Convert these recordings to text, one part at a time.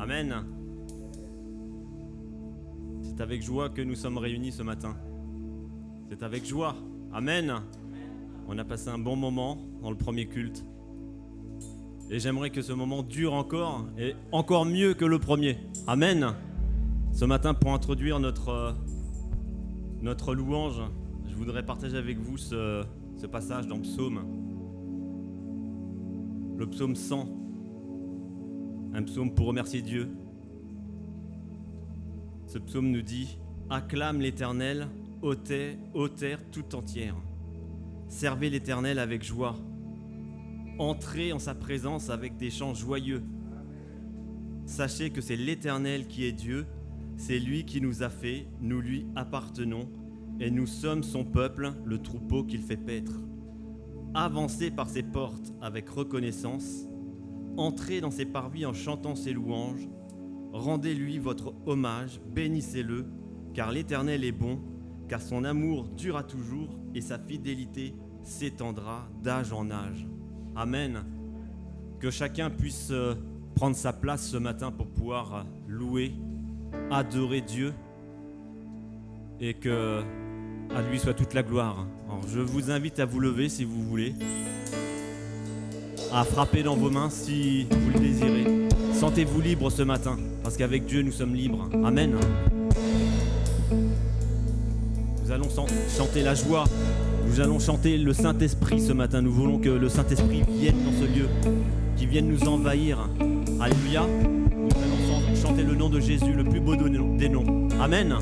Amen. C'est avec joie que nous sommes réunis ce matin. C'est avec joie. Amen. On a passé un bon moment dans le premier culte. Et j'aimerais que ce moment dure encore, et encore mieux que le premier. Amen. Ce matin, pour introduire notre louange, je voudrais partager avec vous ce passage dans Psaume. Le psaume 100. Un psaume pour remercier Dieu. Ce psaume nous dit « Acclame l'Éternel, ô terre tout entière. Servez l'Éternel avec joie. Entrez en sa présence avec des chants joyeux. Sachez que c'est l'Éternel qui est Dieu, c'est lui qui nous a fait, nous lui appartenons, et nous sommes son peuple, le troupeau qu'il fait paître. Avancez par ses portes avec reconnaissance, entrez dans ses parvis en chantant ses louanges, rendez-lui votre hommage, bénissez-le, car l'Éternel est bon, car son amour durera toujours, et sa fidélité s'étendra d'âge en âge. » Amen. Que chacun puisse prendre sa place ce matin pour pouvoir louer, adorer Dieu et que à lui soit toute la gloire. Alors, je vous invite à vous lever si vous voulez, à frapper dans vos mains si vous le désirez. Sentez-vous libre ce matin parce qu'avec Dieu nous sommes libres. Amen. Nous allons chanter la joie. Nous allons chanter le Saint-Esprit ce matin. Nous voulons que le Saint-Esprit vienne dans ce lieu, qu'il vienne nous envahir. Alléluia. Nous allons chanter le nom de Jésus, le plus beau des noms. Amen.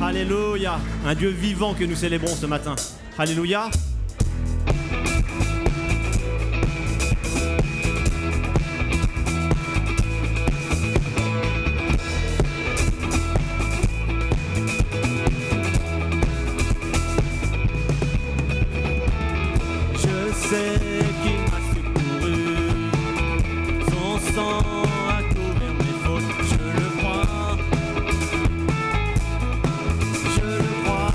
Alléluia. Un Dieu vivant que nous célébrons ce matin. Alléluia. Je sais qu'il m'a secouru. Son sang a couvert mes fautes. Je le crois. Je le crois.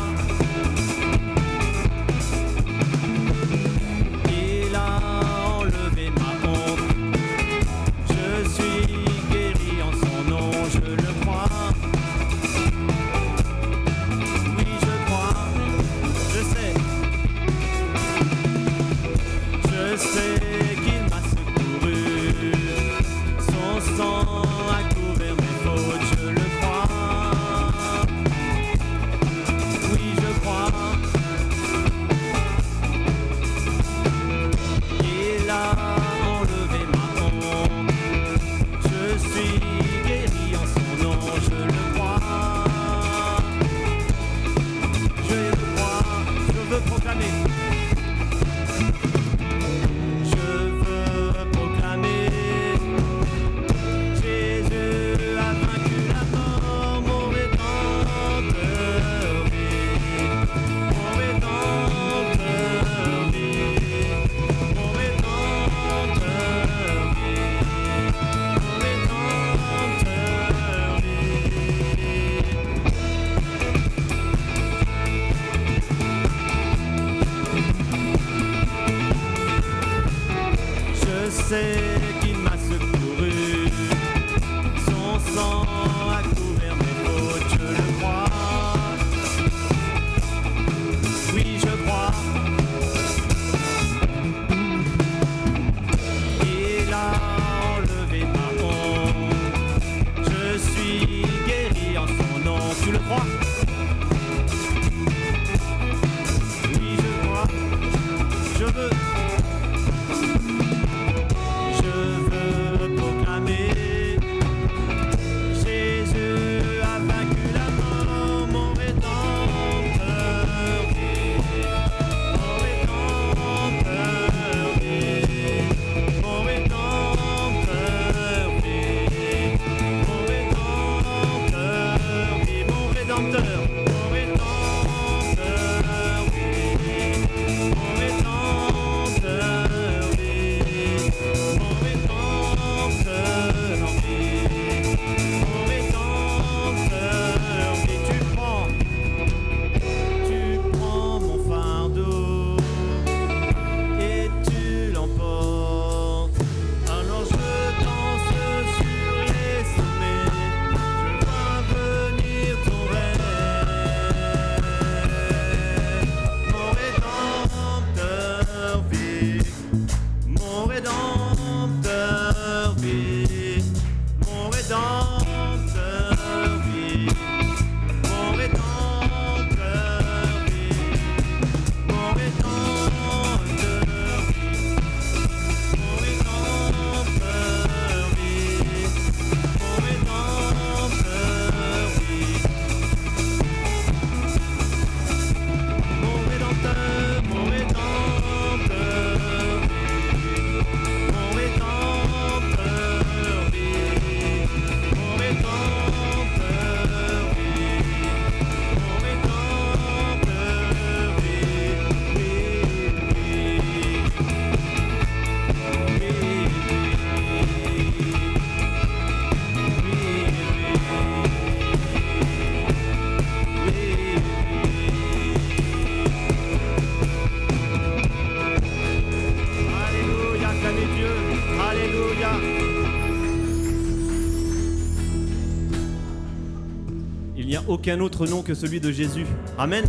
Il n'y a aucun autre nom que celui de Jésus. Amen.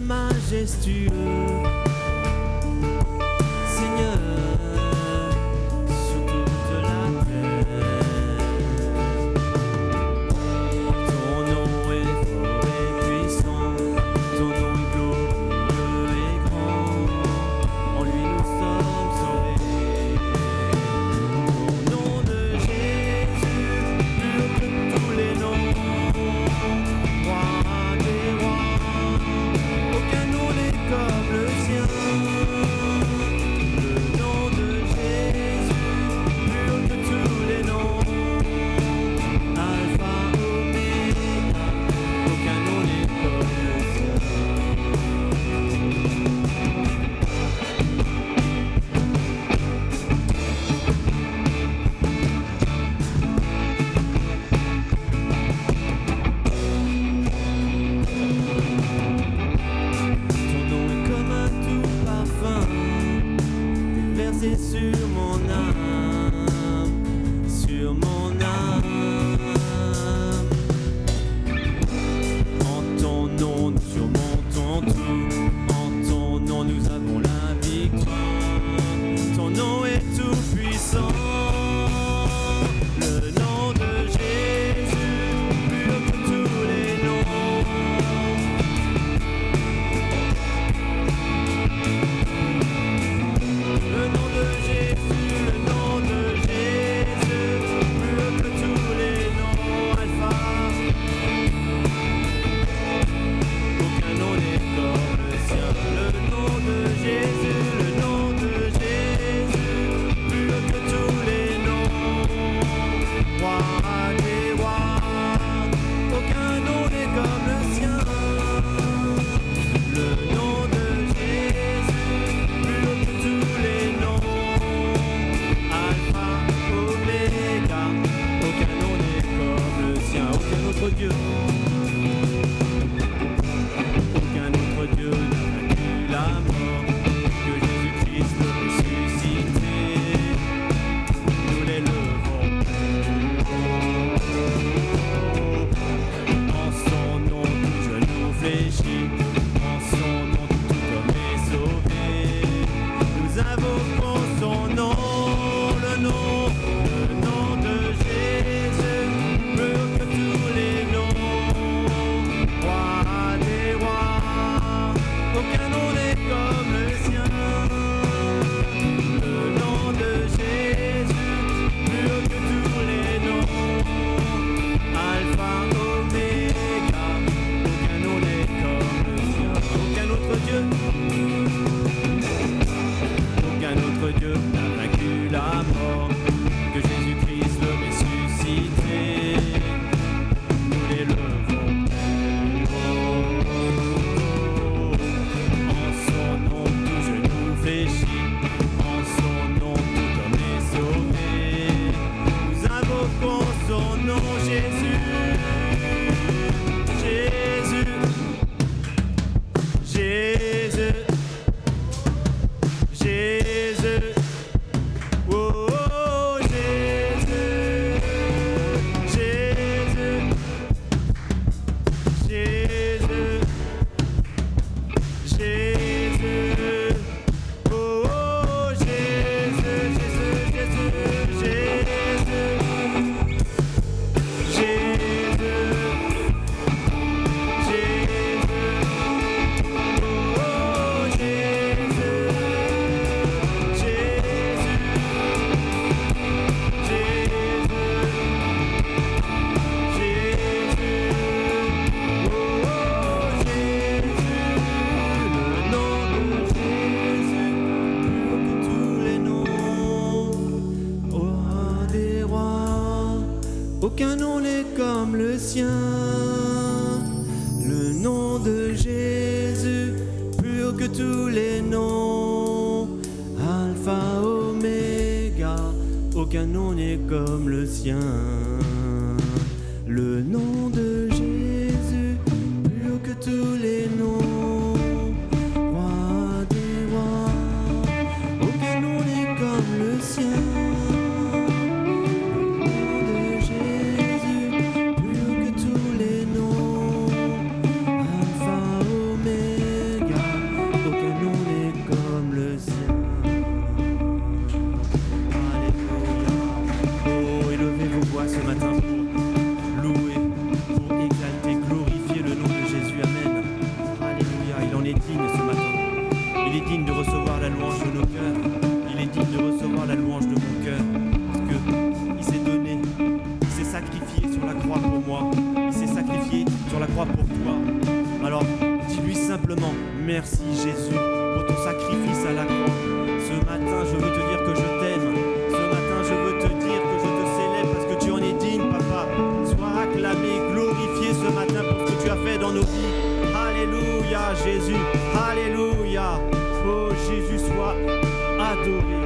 Majestueux, Seigneur, sur toute la terre. Ton nom est fort et puissant, ton nom est glorieux et grand, en lui nous sommes sauvés. Au nom de Jésus, plus haut que tous les noms, roi des rois, aucun nom n'est comme le sien. Le nom de Jésus, plus haut que tous les noms, Alpha, Oméga, aucun nom n'est comme le sien. Ton nom est comme un doux parfum, déversé sur mon âme, sur mon âme. En ton nom nous surmontons tout, en ton nom nous avons la victoire. Ton nom est tout puissant, le nom de Jésus, plus haut que tous les noms. Le nom de Jésus, le nom de Jésus, plus haut que tous les noms, Alpha. Aucun nom n'est comme le sien. Le nom de Jésus, le nom de Jésus, plus haut que tous les noms, roi des rois. Aucun nom n'est comme le sien. Le nom de Jésus, plus haut que tous les noms, Alpha, Oméga, aucun nom n'est comme le sien. Aucun autre Dieu, aucun autre Dieu n'a vaincu la mort, que Jésus-Christ le ressuscité. Nous l'élevons en son nom, tout genou fléchit, en son nom tout homme est sauvé. Nous invoquons son nom, le nom de Jésus, plus haut que tous les noms, roi des rois, aucun nom n'est comme le sien. Le nom de Jésus, plus haut que tous les noms, Alpha, Oméga, aucun nom n'est comme le sien. Aucun autre Dieu, aucun autre Dieu n'a vaincu la mort, que Jésus-Christ le ressuscité. Nous l'élevons en son nom, tout genou fléchit, en son nom tout homme est sauvé. Nous invoquons son nom, Jésus, Jésus, Jésus, Jésus, oh, oh, Jésus, Jésus, Jésus, Jésus, oh, oh, Jésus, Jésus, Jésus, Jésus, Jésus. Aucun nom n'est comme le sien. Le nom de Jésus, plus haut que tous les les noms, Alpha, Oméga, aucun nom n'est comme le sien. Le nom de Jésus, plus haut que tous les noms, roi des rois, aucun nom n'est comme le sien. Merci Jésus pour ton sacrifice à la croix. Ce matin, je veux te dire que je t'aime. Ce matin, je veux te dire que je te célèbre parce que tu en es digne, papa. Sois acclamé, glorifié ce matin pour ce que tu as fait dans nos vies. Alléluia, Jésus. Alléluia. Oh Jésus, sois adoré.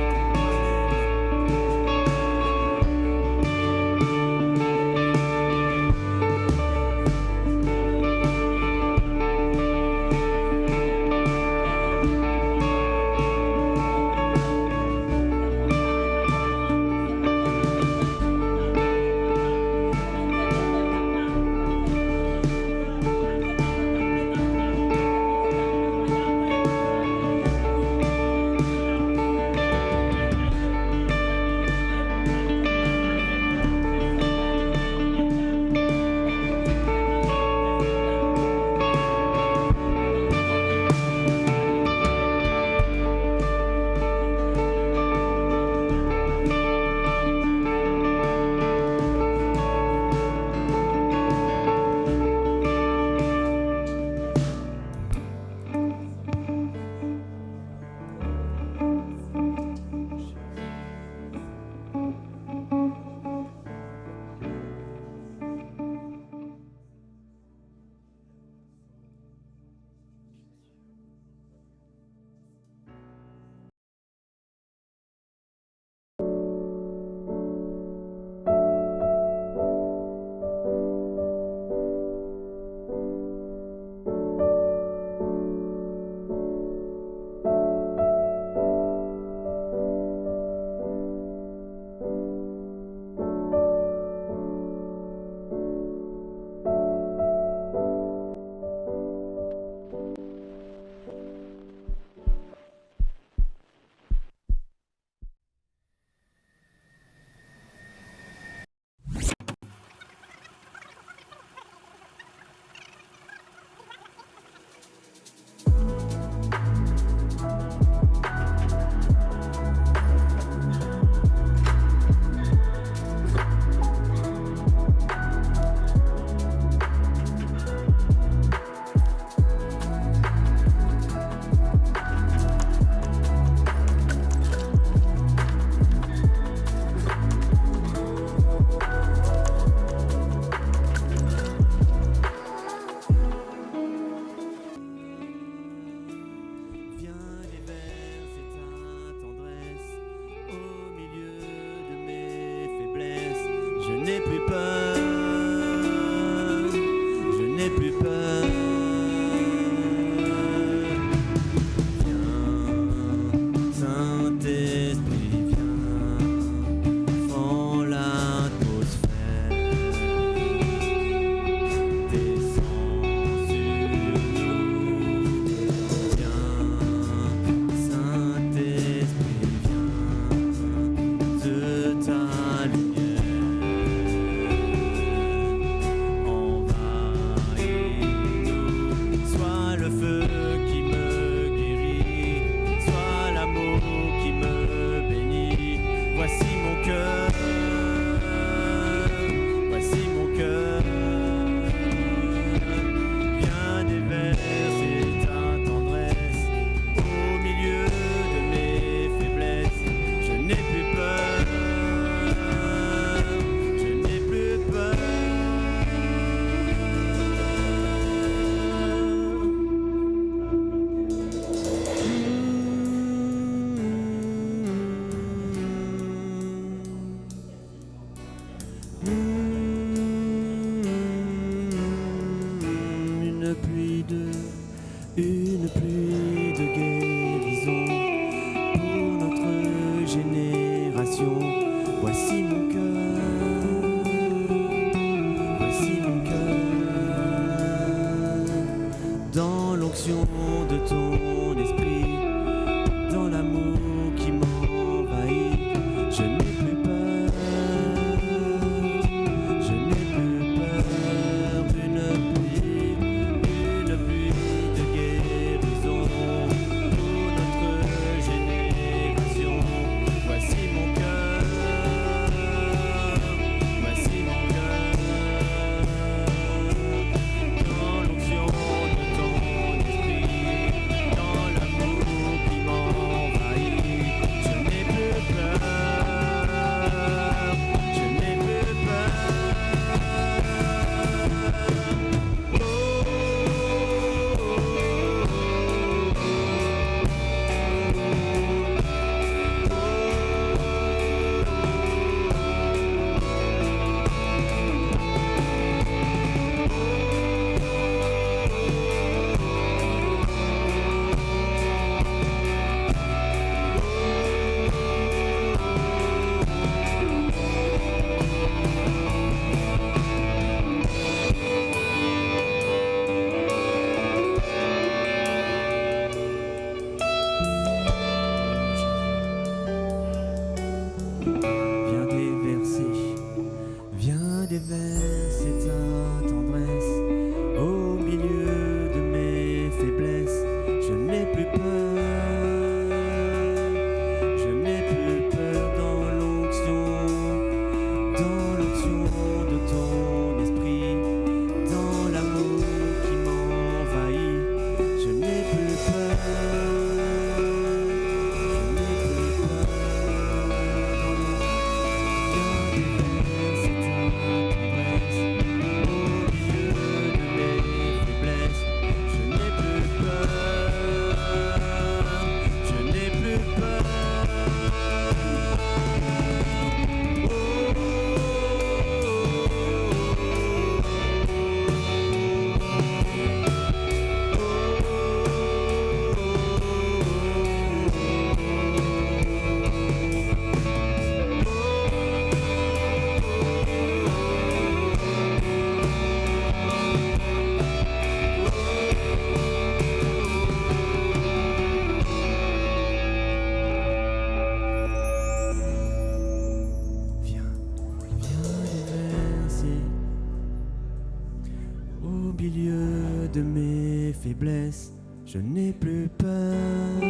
Je n'ai plus peur, je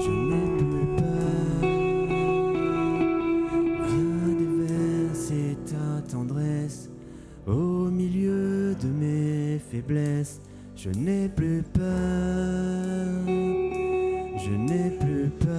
n'ai plus peur. Viens déverser ta tendresse au milieu de mes faiblesses. Je n'ai plus peur, je n'ai plus peur.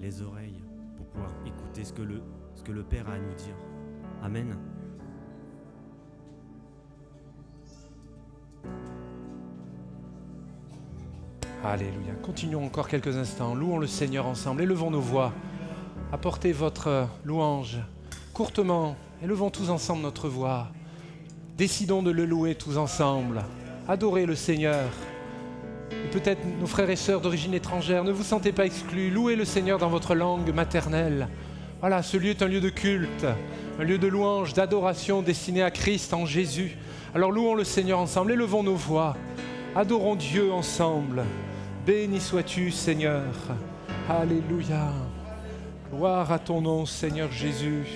Les oreilles pour pouvoir écouter ce que le Père a à nous dire. Amen. Alléluia. Continuons encore quelques instants. Louons le Seigneur ensemble. Élevons nos voix. Apportez votre louange courtement. Élevons tous ensemble notre voix. Décidons de le louer tous ensemble. Adorez le Seigneur. Et peut-être nos frères et sœurs d'origine étrangère, ne vous sentez pas exclus. Louez le Seigneur dans votre langue maternelle. Voilà, ce lieu est un lieu de culte, un lieu de louange, d'adoration destiné à Christ en Jésus. Alors louons le Seigneur ensemble, élevons nos voix. Adorons Dieu ensemble. Béni sois-tu, Seigneur. Alléluia. Gloire à ton nom, Seigneur Jésus.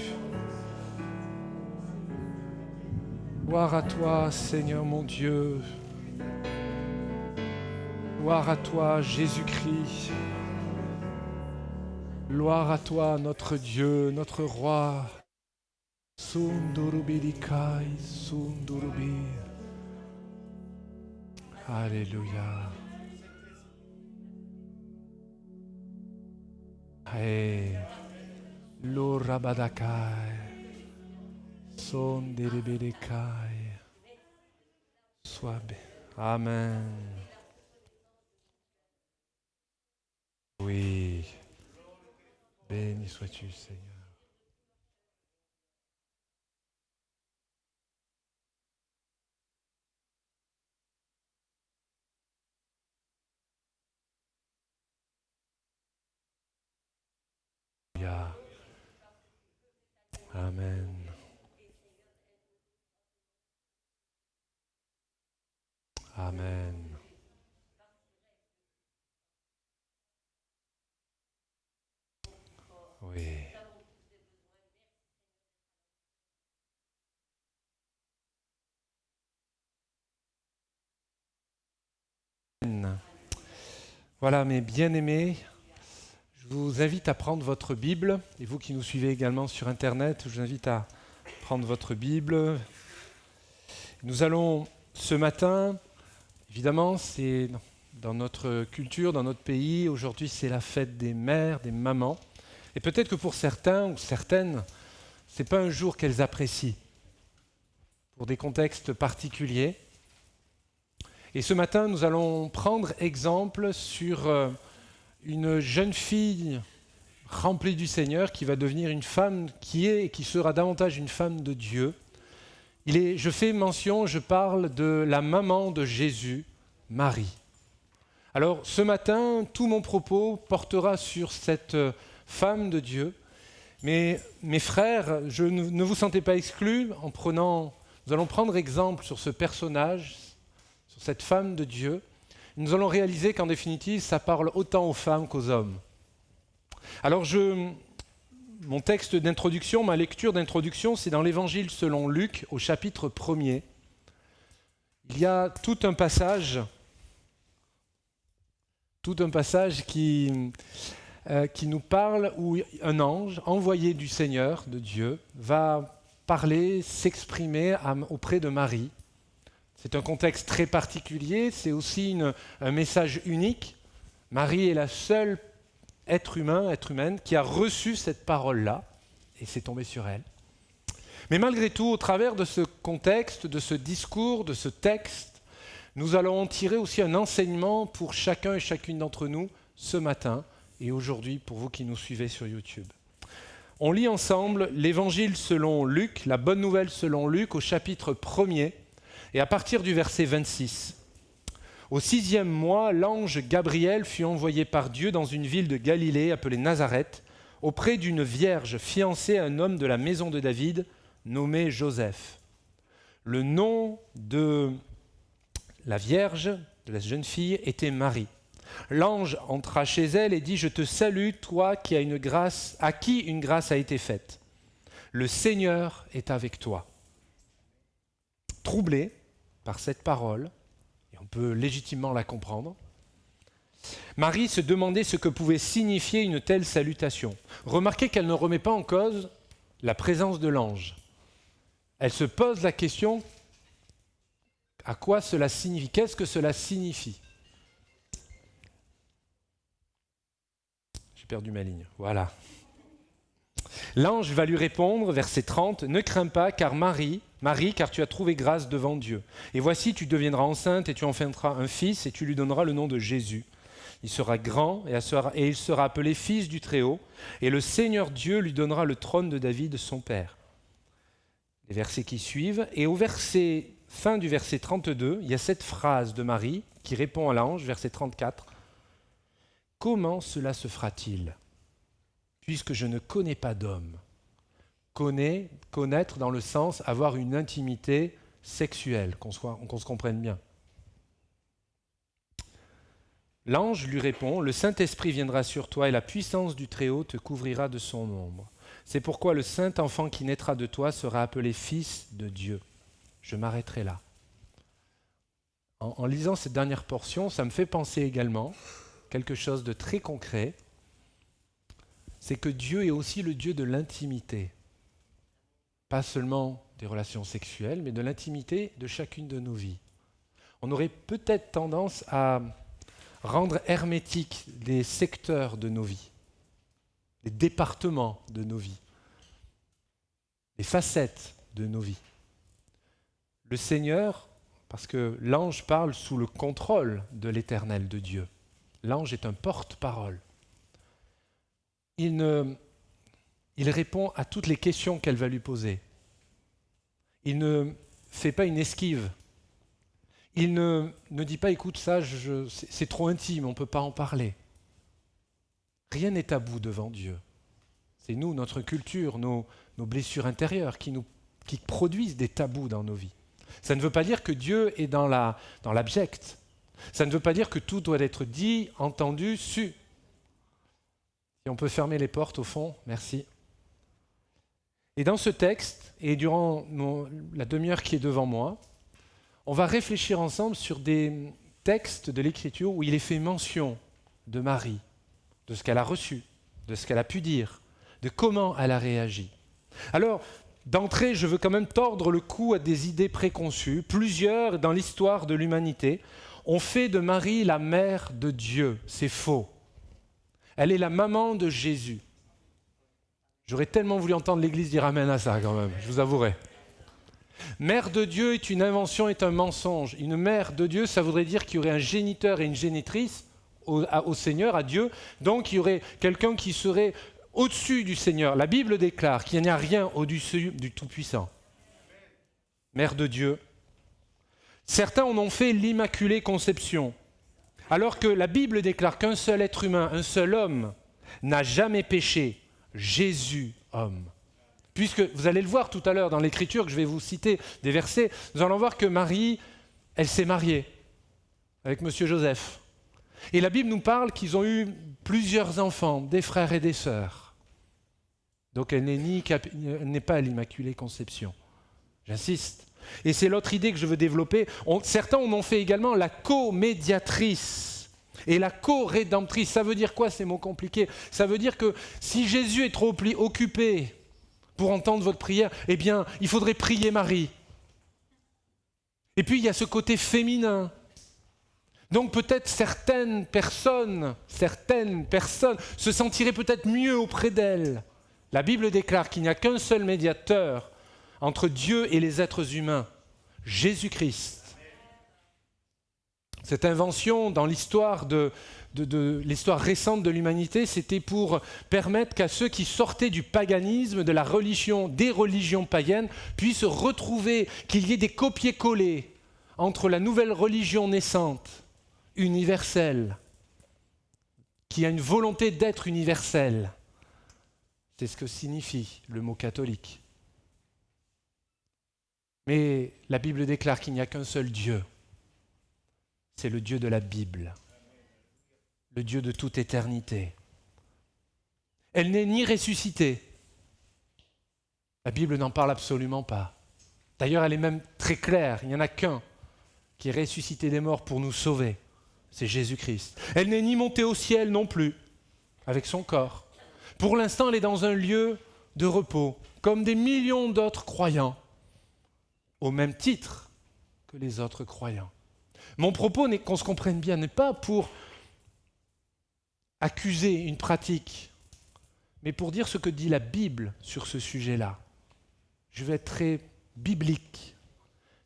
Gloire à toi, Seigneur mon Dieu. Gloire à toi, Jésus-Christ. Gloire à toi, notre Dieu, notre Roi. Sundurubilikai, Sundurubi. Alléluia. Hey, Lorabadakai, Sondiribilikai. Sois béni. Amen. Oui, béni sois-tu, Seigneur. Amen. Amen. Oui. Voilà, mes bien-aimés, je vous invite à prendre votre Bible, et vous qui nous suivez également sur Internet, je vous invite à prendre votre Bible. Nous allons ce matin, évidemment, c'est dans notre culture, dans notre pays, aujourd'hui c'est la fête des mères, des mamans. Et peut-être que pour certains ou certaines, ce n'est pas un jour qu'elles apprécient, pour des contextes particuliers. Et ce matin, nous allons prendre exemple sur une jeune fille remplie du Seigneur qui va devenir une femme qui est et qui sera davantage une femme de Dieu. Je fais mention, je parle de la maman de Jésus, Marie. Alors ce matin, tout mon propos portera sur cette femme de Dieu. Mais mes frères, ne vous sentez pas exclus nous allons prendre exemple sur ce personnage, sur cette femme de Dieu. Nous allons réaliser qu'en définitive, ça parle autant aux femmes qu'aux hommes. Alors mon texte d'introduction, ma lecture d'introduction, c'est dans l'Évangile selon Luc, au chapitre 1er. Il y a tout un passage qui nous parle où un ange envoyé du Seigneur, de Dieu, va parler, s'exprimer auprès de Marie. C'est un contexte très particulier, c'est aussi un message unique. Marie est la seule être humaine qui a reçu cette parole-là, et c'est tombé sur elle. Mais malgré tout, au travers de ce contexte, de ce discours, de ce texte, nous allons en tirer aussi un enseignement pour chacun et chacune d'entre nous ce matin et aujourd'hui pour vous qui nous suivez sur YouTube. On lit ensemble l'Évangile selon Luc, la bonne nouvelle selon Luc au chapitre 1er et à partir du verset 26. Au 6e mois, l'ange Gabriel fut envoyé par Dieu dans une ville de Galilée appelée Nazareth, auprès d'une vierge fiancée à un homme de la maison de David, nommé Joseph. Le nom de la vierge, de la jeune fille, était Marie. L'ange entra chez elle et dit « Je te salue, toi qui à qui une grâce a été faite. Le Seigneur est avec toi. » Troublée par cette parole, et on peut légitimement la comprendre, Marie se demandait ce que pouvait signifier une telle salutation. Remarquez qu'elle ne remet pas en cause la présence de l'ange. Elle se pose la question, à quoi cela signifie ? Qu'est-ce que cela signifie ? J'ai perdu ma ligne, voilà. L'ange va lui répondre, verset 30, « Ne crains pas, car Marie, car tu as trouvé grâce devant Dieu. Et voici, tu deviendras enceinte et tu enfanteras un fils et tu lui donneras le nom de Jésus. Il sera grand et il sera appelé fils du Très-Haut. Et le Seigneur Dieu lui donnera le trône de David, son père. » Les versets qui suivent. Et fin du verset 32, il y a cette phrase de Marie qui répond à l'ange, verset 34. « Comment cela se fera-t-il ? Puisque je ne connais pas d'homme. » Connaître dans le sens avoir une intimité sexuelle, qu'on se comprenne bien. L'ange lui répond, « Le Saint-Esprit viendra sur toi et la puissance du Très-Haut te couvrira de son ombre. C'est pourquoi le saint enfant qui naîtra de toi sera appelé Fils de Dieu. » Je m'arrêterai là. En lisant cette dernière portion, ça me fait penser également quelque chose de très concret, c'est que Dieu est aussi le Dieu de l'intimité. Pas seulement des relations sexuelles, mais de l'intimité de chacune de nos vies. On aurait peut-être tendance à rendre hermétiques des secteurs de nos vies, des départements de nos vies, des facettes de nos vies. Le Seigneur, parce que l'ange parle sous le contrôle de l'Éternel, de Dieu. L'ange est un porte-parole. Il répond à toutes les questions qu'elle va lui poser. Il ne fait pas une esquive. Il ne dit pas, écoute, ça, c'est trop intime, on ne peut pas en parler. Rien n'est tabou devant Dieu. C'est nous, notre culture, nos blessures intérieures qui produisent des tabous dans nos vies. Ça ne veut pas dire que Dieu est dans l'abject. Ça ne veut pas dire que tout doit être dit, entendu, su. Si on peut fermer les portes au fond, merci. Et dans ce texte, et durant la demi-heure qui est devant moi, on va réfléchir ensemble sur des textes de l'Écriture où il est fait mention de Marie, de ce qu'elle a reçu, de ce qu'elle a pu dire, de comment elle a réagi. Alors, d'entrée, je veux quand même tordre le cou à des idées préconçues. Plusieurs, dans l'histoire de l'humanité, ont fait de Marie la mère de Dieu. C'est faux. Elle est la maman de Jésus. J'aurais tellement voulu entendre l'Église dire amen à ça quand même, je vous avouerai. Mère de Dieu est une invention, est un mensonge. Une mère de Dieu, ça voudrait dire qu'il y aurait un géniteur et une génitrice au Seigneur, à Dieu. Donc il y aurait quelqu'un qui serait au-dessus du Seigneur. La Bible déclare qu'il n'y a rien au-dessus du Tout-Puissant. Mère de Dieu. Certains en ont fait l'Immaculée Conception. Alors que la Bible déclare qu'un seul être humain, un seul homme, n'a jamais péché, Jésus, homme. Puisque, vous allez le voir tout à l'heure dans l'Écriture, que je vais vous citer des versets, nous allons voir que Marie, elle s'est mariée avec Monsieur Joseph. Et la Bible nous parle qu'ils ont eu plusieurs enfants, des frères et des sœurs. Donc elle n'est pas à l'Immaculée Conception. J'insiste. Et c'est l'autre idée que je veux développer. Certains en ont fait également la co-médiatrice et la co-rédemptrice. Ça veut dire quoi ces mots compliqués? Ça veut dire que si Jésus est trop occupé pour entendre votre prière, eh bien, il faudrait prier Marie. Et puis, il y a ce côté féminin. Donc peut-être certaines personnes se sentiraient peut-être mieux auprès d'elle. La Bible déclare qu'il n'y a qu'un seul médiateur entre Dieu et les êtres humains, Jésus-Christ. Cette invention dans l'histoire l'histoire récente de l'humanité, c'était pour permettre qu'à ceux qui sortaient du paganisme, de la religion, des religions païennes, puissent retrouver, qu'il y ait des copier-coller entre la nouvelle religion naissante, universelle, qui a une volonté d'être universelle. C'est ce que signifie le mot catholique. Mais la Bible déclare qu'il n'y a qu'un seul Dieu. C'est le Dieu de la Bible, le Dieu de toute éternité. Elle n'est ni ressuscitée. La Bible n'en parle absolument pas. D'ailleurs, elle est même très claire. Il n'y en a qu'un qui est ressuscité des morts pour nous sauver. C'est Jésus-Christ. Elle n'est ni montée au ciel non plus, avec son corps. Pour l'instant, elle est dans un lieu de repos, comme des millions d'autres croyants, au même titre que les autres croyants. Mon propos, qu'on se comprenne bien, n'est pas pour accuser une pratique, mais pour dire ce que dit la Bible sur ce sujet-là. Je vais être très biblique,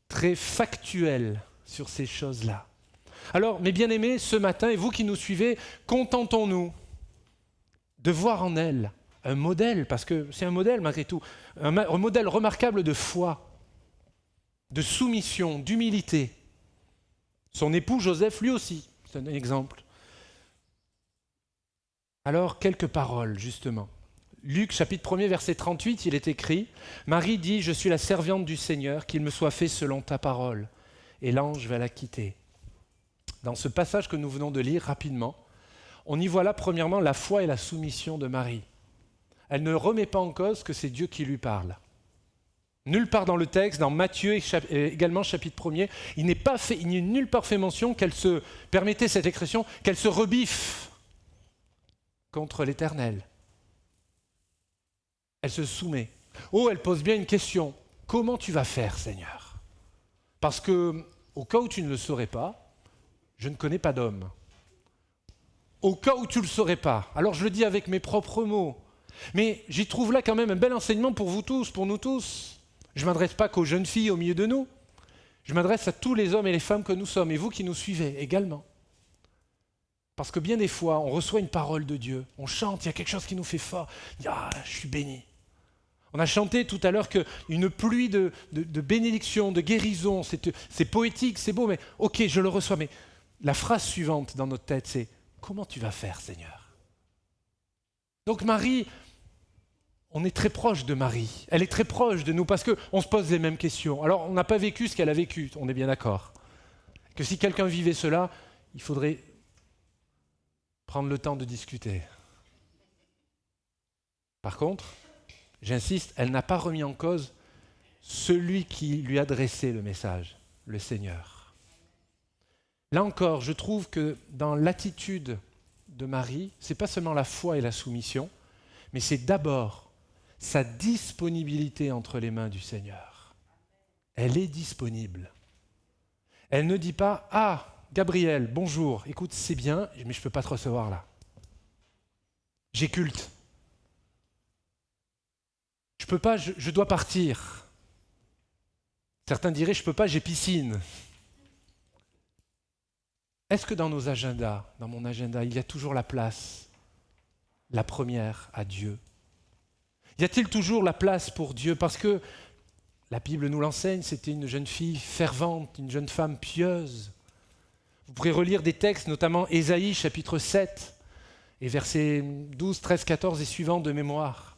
très factuel sur ces choses-là. Alors, mes bien-aimés, ce matin, et vous qui nous suivez, contentons-nous de voir en elle un modèle, parce que c'est un modèle malgré tout, un modèle remarquable de foi, de soumission, d'humilité. Son époux Joseph, lui aussi, c'est un exemple. Alors, quelques paroles, justement. Luc, chapitre 1er, verset 38, il est écrit « Marie dit, je suis la servante du Seigneur, qu'il me soit fait selon ta parole. » Et l'ange va la quitter. Dans ce passage que nous venons de lire rapidement, on y voit là, premièrement, la foi et la soumission de Marie. Elle ne remet pas en cause que c'est Dieu qui lui parle. Nulle part dans le texte, dans Matthieu également chapitre 1er, il n'est nulle part fait mention qu'elle se, permettez cette expression, qu'elle se rebiffe contre l'Éternel. Elle se soumet. Oh, elle pose bien une question. Comment tu vas faire, Seigneur? Parce que, au cas où tu ne le saurais pas, je ne connais pas d'homme. Au cas où tu ne le saurais pas, alors je le dis avec mes propres mots, mais j'y trouve là quand même un bel enseignement pour vous tous, pour nous tous. Je ne m'adresse pas qu'aux jeunes filles au milieu de nous, je m'adresse à tous les hommes et les femmes que nous sommes, et vous qui nous suivez également. Parce que bien des fois, on reçoit une parole de Dieu, on chante, il y a quelque chose qui nous fait fort, je suis béni. On a chanté tout à l'heure qu'une pluie de bénédictions, de guérison, c'est poétique, c'est beau, mais ok, je le reçois, mais la phrase suivante dans notre tête, c'est « Comment tu vas faire, Seigneur ?» Donc Marie, on est très proche de Marie, elle est très proche de nous parce qu'on se pose les mêmes questions. Alors on n'a pas vécu ce qu'elle a vécu, on est bien d'accord. Que si quelqu'un vivait cela, il faudrait prendre le temps de discuter. Par contre, j'insiste, elle n'a pas remis en cause celui qui lui adressait le message, le Seigneur. Là encore, je trouve que dans l'attitude de Marie, ce n'est pas seulement la foi et la soumission, mais c'est d'abord sa disponibilité entre les mains du Seigneur. Elle est disponible. Elle ne dit pas « Ah, Gabriel, bonjour, écoute, c'est bien, mais je ne peux pas te recevoir là. J'ai culte. Je peux pas, je dois partir. » Certains diraient « Je ne peux pas, j'ai piscine. » Est-ce que dans nos agendas, dans mon agenda, il y a toujours la place, la première à Dieu? Y a-t-il toujours la place pour Dieu? Parce que la Bible nous l'enseigne, c'était une jeune fille fervente, une jeune femme pieuse. Vous pourrez relire des textes, notamment Ésaïe, chapitre 7, et versets 12, 13, 14 et suivants de mémoire,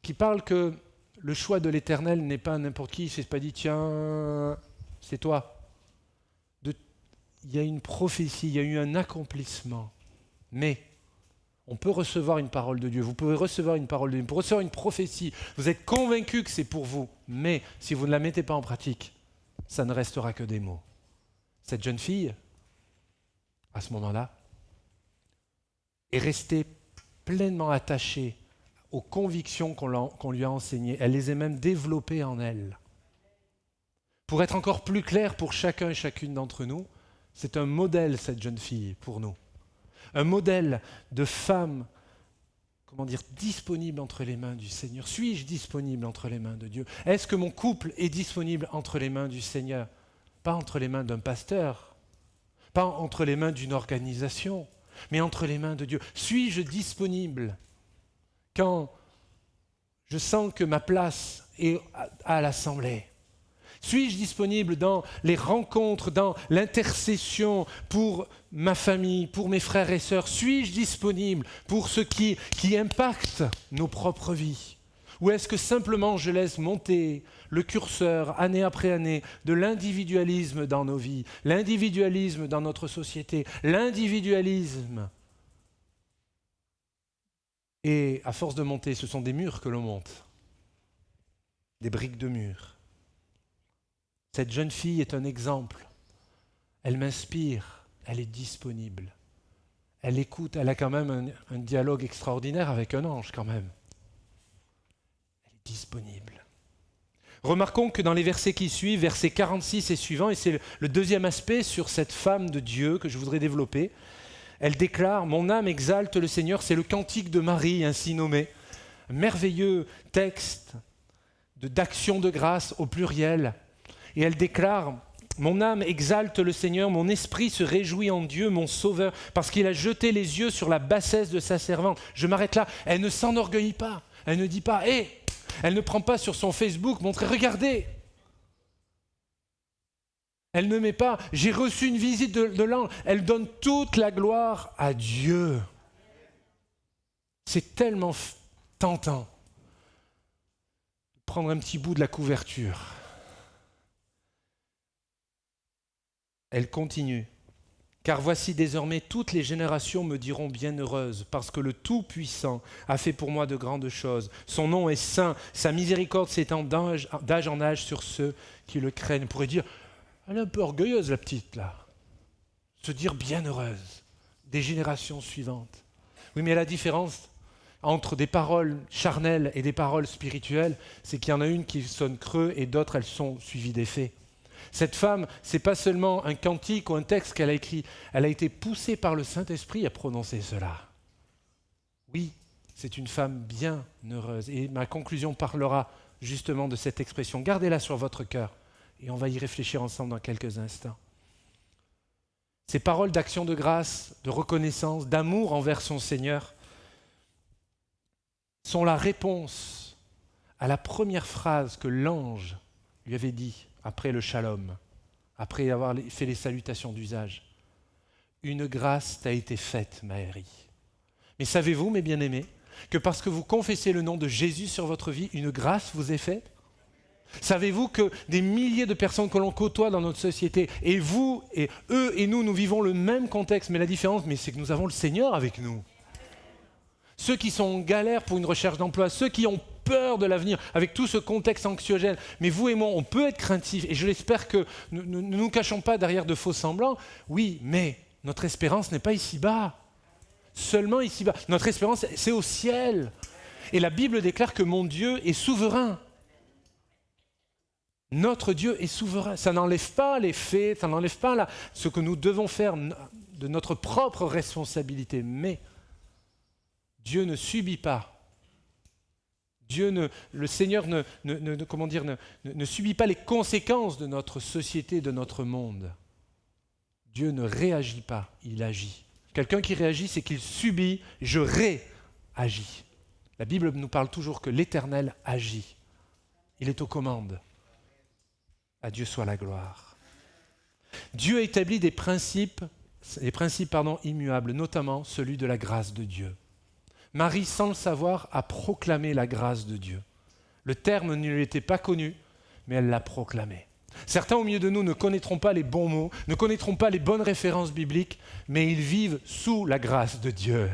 qui parlent que le choix de l'Éternel n'est pas n'importe qui, il ne s'est pas dit « Tiens, c'est toi ». Il y a une prophétie, il y a eu un accomplissement. Mais On peut recevoir une parole de Dieu, vous pouvez recevoir une parole de Dieu, vous pouvez recevoir une prophétie, vous êtes convaincu que c'est pour vous, mais si vous ne la mettez pas en pratique, ça ne restera que des mots. Cette jeune fille, à ce moment-là, est restée pleinement attachée aux convictions qu'on lui a enseignées. Elle les a même développées en elle. Pour être encore plus clair pour chacun et chacune d'entre nous, c'est un modèle, cette jeune fille, pour nous. Un modèle de femme, disponible entre les mains du Seigneur. Suis-je disponible entre les mains de Dieu? Est-ce que mon couple est disponible entre les mains du Seigneur? Pas entre les mains d'un pasteur, pas entre les mains d'une organisation, mais entre les mains de Dieu. Suis-je disponible quand je sens que ma place est à l'assemblée? Suis-je disponible dans les rencontres, dans l'intercession pour ma famille, pour mes frères et sœurs? Suis-je disponible pour ce qui impacte nos propres vies? Ou est-ce que simplement je laisse monter le curseur, année après année, de l'individualisme dans nos vies, l'individualisme dans notre société, l'individualisme? Et à force de monter, ce sont des murs que l'on monte, des briques de murs. Cette jeune fille est un exemple. Elle m'inspire, elle est disponible. Elle écoute, elle a quand même un dialogue extraordinaire avec un ange quand même. Elle est disponible. Remarquons que dans les versets qui suivent, versets 46 et suivants, et c'est le deuxième aspect sur cette femme de Dieu que je voudrais développer, elle déclare « Mon âme exalte le Seigneur », c'est le cantique de Marie ainsi nommé. Un merveilleux texte d'action de grâce au pluriel. Et elle déclare « Mon âme exalte le Seigneur, mon esprit se réjouit en Dieu, mon Sauveur, parce qu'il a jeté les yeux sur la bassesse de sa servante. » Je m'arrête là. Elle ne s'enorgueillit pas. Elle ne dit pas « Hé !» Elle ne prend pas sur son Facebook, montrer « Regardez !» Elle ne met pas « J'ai reçu une visite de l'ange !» Elle donne toute la gloire à Dieu. C'est tellement tentant de prendre un petit bout de la couverture. Elle continue. « Car voici désormais toutes les générations me diront bienheureuse, parce que le Tout-Puissant a fait pour moi de grandes choses. Son nom est saint, sa miséricorde s'étend d'âge en âge sur ceux qui le craignent. » On pourrait dire, elle est un peu orgueilleuse la petite là. Se dire bienheureuse des générations suivantes. Oui, mais la différence entre des paroles charnelles et des paroles spirituelles, c'est qu'il y en a une qui sonne creux et d'autres, elles sont suivies des faits. Cette femme, ce n'est pas seulement un cantique ou un texte qu'elle a écrit, elle a été poussée par le Saint-Esprit à prononcer cela. Oui, c'est une femme bienheureuse. Et ma conclusion parlera justement de cette expression. Gardez-la sur votre cœur et on va y réfléchir ensemble dans quelques instants. Ces paroles d'action de grâce, de reconnaissance, d'amour envers son Seigneur sont la réponse à la première phrase que l'ange lui avait dit après le shalom, après avoir fait les salutations d'usage. Une grâce t'a été faite, Marie. Mais savez-vous, mes bien-aimés, que parce que vous confessez le nom de Jésus sur votre vie, une grâce vous est faite? Savez-vous que des milliers de personnes que l'on côtoie dans notre société, et vous, et eux et nous vivons le même contexte, mais la différence, c'est que nous avons le Seigneur avec nous. Ceux qui sont en galère pour une recherche d'emploi, ceux qui ont peur de l'avenir, avec tout ce contexte anxiogène. Mais vous et moi, on peut être craintifs, et je l'espère que nous ne nous cachons pas derrière de faux semblants. Oui, mais notre espérance n'est pas ici-bas. Seulement ici-bas. Notre espérance, c'est au ciel. Et la Bible déclare que mon Dieu est souverain. Notre Dieu est souverain. Ça n'enlève pas les faits, ça n'enlève pas ce que nous devons faire de notre propre responsabilité. Mais Dieu ne subit pas. Le Seigneur ne subit pas les conséquences de notre société, de notre monde. Dieu ne réagit pas, il agit. Quelqu'un qui réagit, c'est qu'il subit, je réagis. La Bible nous parle toujours que l'Éternel agit. Il est aux commandes. À Dieu soit la gloire. Dieu a établi des principes immuables, notamment celui de la grâce de Dieu. Marie, sans le savoir, a proclamé la grâce de Dieu. Le terme ne lui était pas connu, mais elle l'a proclamé. Certains au milieu de nous ne connaîtront pas les bons mots, ne connaîtront pas les bonnes références bibliques, mais ils vivent sous la grâce de Dieu.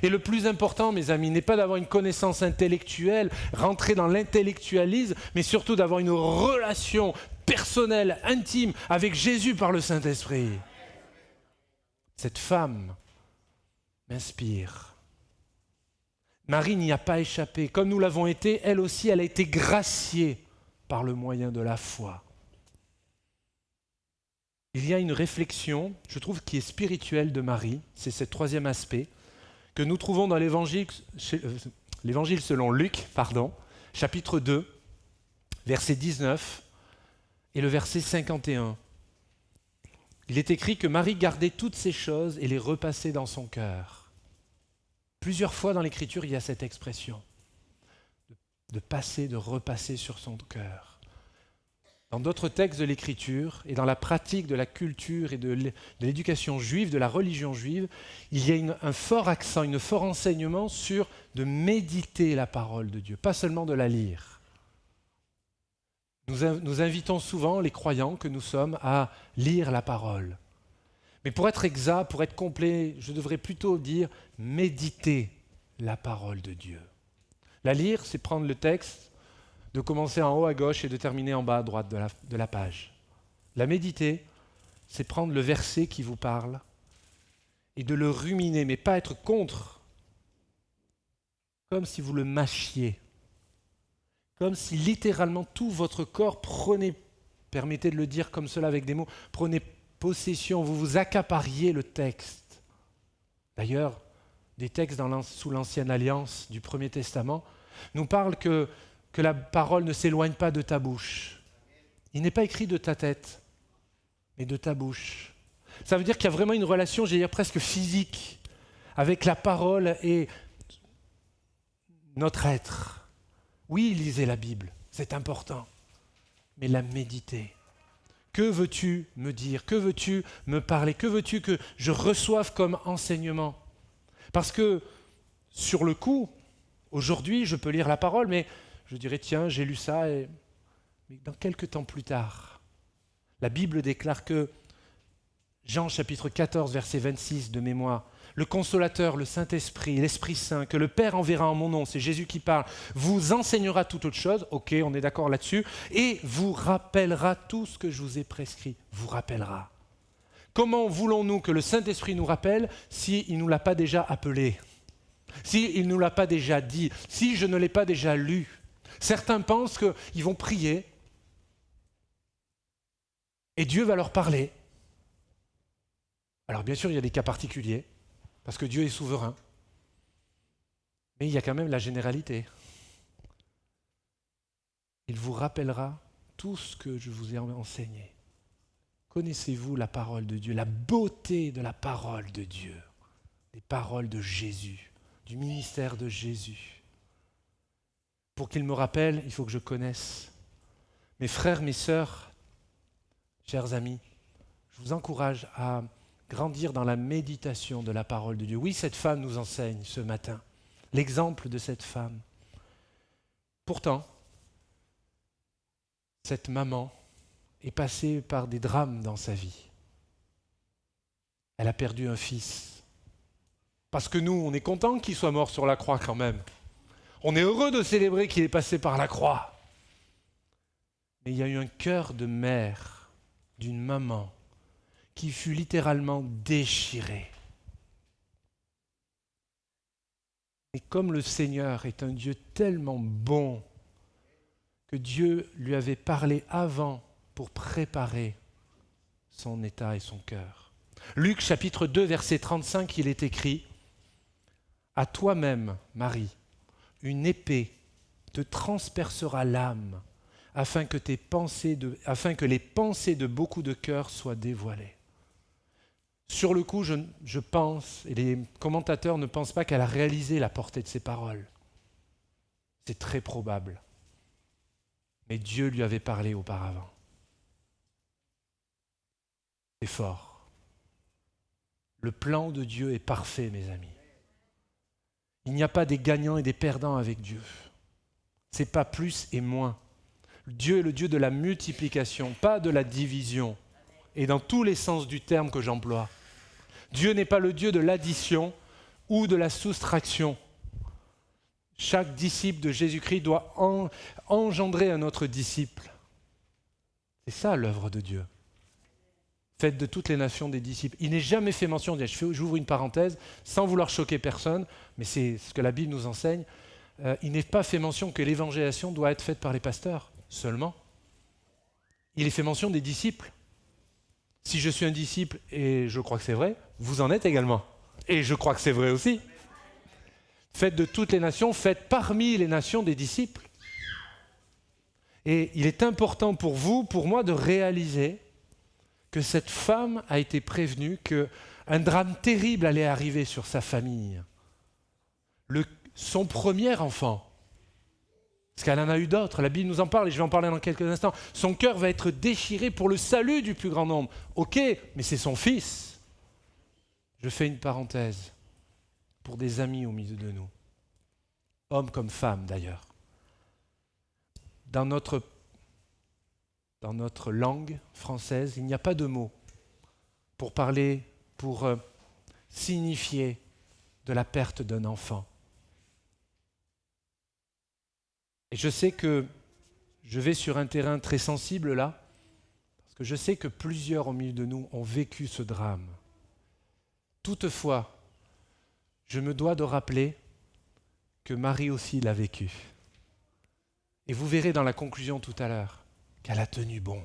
Et le plus important, mes amis, n'est pas d'avoir une connaissance intellectuelle, rentrer dans l'intellectualisme, mais surtout d'avoir une relation personnelle, intime, avec Jésus par le Saint-Esprit. Cette femme m'inspire. Marie n'y a pas échappé. Comme nous l'avons été, elle aussi, elle a été graciée par le moyen de la foi. Il y a une réflexion, je trouve, qui est spirituelle de Marie, c'est ce troisième aspect, que nous trouvons dans l'évangile selon Luc, chapitre 2, verset 19 et le verset 51. Il est écrit que Marie gardait toutes ces choses et les repassait dans son cœur. Plusieurs fois dans l'Écriture, il y a cette expression de passer, de repasser sur son cœur. Dans d'autres textes de l'Écriture et dans la pratique de la culture et de l'éducation juive, de la religion juive, il y a un fort accent, un fort enseignement sur de méditer la parole de Dieu, pas seulement de la lire. Nous invitons souvent les croyants que nous sommes à lire la parole. Mais pour être exact, pour être complet, je devrais plutôt dire méditer la parole de Dieu. La lire, c'est prendre le texte, de commencer en haut à gauche et de terminer en bas à droite de la page. La méditer, c'est prendre le verset qui vous parle et de le ruminer, mais pas être contre, comme si vous le mâchiez, comme si littéralement tout votre corps prenait, permettez de le dire comme cela avec des mots, prenait possession, vous vous accapariez le texte. D'ailleurs, des textes sous l'Ancienne Alliance du Premier Testament nous parlent que la parole ne s'éloigne pas de ta bouche. Il n'est pas écrit de ta tête, mais de ta bouche. Ça veut dire qu'il y a vraiment une relation, j'allais dire presque physique, avec la parole et notre être. Oui, lisez la Bible, c'est important, mais la méditer. Que veux-tu me dire? Que veux-tu me parler? Que veux-tu que je reçoive comme enseignement? Parce que, sur le coup, aujourd'hui, je peux lire la parole, mais je dirais, tiens, j'ai lu ça, mais dans quelques temps plus tard, la Bible déclare que, Jean chapitre 14, verset 26 de mémoire, le Consolateur, le Saint-Esprit, l'Esprit Saint, que le Père enverra en mon nom, c'est Jésus qui parle, vous enseignera toute autre chose, ok, on est d'accord là-dessus, et vous rappellera tout ce que je vous ai prescrit, vous rappellera. Comment voulons-nous que le Saint-Esprit nous rappelle s'il ne nous l'a pas déjà appelé, s'il ne nous l'a pas déjà dit, si je ne l'ai pas déjà lu? Certains pensent qu'ils vont prier et Dieu va leur parler. Alors bien sûr, il y a des cas particuliers, parce que Dieu est souverain. Mais il y a quand même la généralité. Il vous rappellera tout ce que je vous ai enseigné. Connaissez-vous la parole de Dieu, la beauté de la parole de Dieu, des paroles de Jésus, du ministère de Jésus? Pour qu'il me rappelle, il faut que je connaisse. Mes frères, mes sœurs, chers amis, je vous encourage à grandir dans la méditation de la parole de Dieu. Oui, cette femme nous enseigne ce matin, l'exemple de cette femme. Pourtant, cette maman est passée par des drames dans sa vie. Elle a perdu un fils. Parce que nous, on est content qu'il soit mort sur la croix quand même. On est heureux de célébrer qu'il est passé par la croix. Mais il y a eu un cœur de mère, d'une maman, qui fut littéralement déchiré. Et comme le Seigneur est un Dieu tellement bon, que Dieu lui avait parlé avant pour préparer son état et son cœur. Luc chapitre 2, verset 35, il est écrit « À toi-même, Marie, une épée te transpercera l'âme, afin que les pensées de beaucoup de cœurs soient dévoilées. » Sur le coup, je pense, et les commentateurs ne pensent pas qu'elle a réalisé la portée de ces paroles. C'est très probable. Mais Dieu lui avait parlé auparavant. C'est fort. Le plan de Dieu est parfait, mes amis. Il n'y a pas des gagnants et des perdants avec Dieu. C'est pas plus et moins. Dieu est le Dieu de la multiplication, pas de la division. Et dans tous les sens du terme que j'emploie. Dieu n'est pas le Dieu de l'addition, ou de la soustraction. Chaque disciple de Jésus-Christ doit engendrer un autre disciple. C'est ça l'œuvre de Dieu. Faites de toutes les nations des disciples. Il n'est jamais fait mention, j'ouvre une parenthèse, sans vouloir choquer personne, mais c'est ce que la Bible nous enseigne, il n'est pas fait mention que l'évangélisation doit être faite par les pasteurs seulement. Il est fait mention des disciples. Si je suis un disciple, et je crois que c'est vrai, vous en êtes également. Et je crois que c'est vrai aussi. Faites de toutes les nations, faites parmi les nations des disciples. Et il est important pour vous, pour moi, de réaliser que cette femme a été prévenue qu'un drame terrible allait arriver sur sa famille. Son premier enfant, parce qu'elle en a eu d'autres, la Bible nous en parle et je vais en parler dans quelques instants, son cœur va être déchiré pour le salut du plus grand nombre. Ok, mais c'est son fils. Je fais une parenthèse pour des amis au milieu de nous, hommes comme femmes d'ailleurs. Dans notre langue française, il n'y a pas de mot pour signifier de la perte d'un enfant. Et je sais que je vais sur un terrain très sensible là, parce que je sais que plusieurs au milieu de nous ont vécu ce drame. Toutefois, je me dois de rappeler que Marie aussi l'a vécu. Et vous verrez dans la conclusion tout à l'heure qu'elle a tenu bon.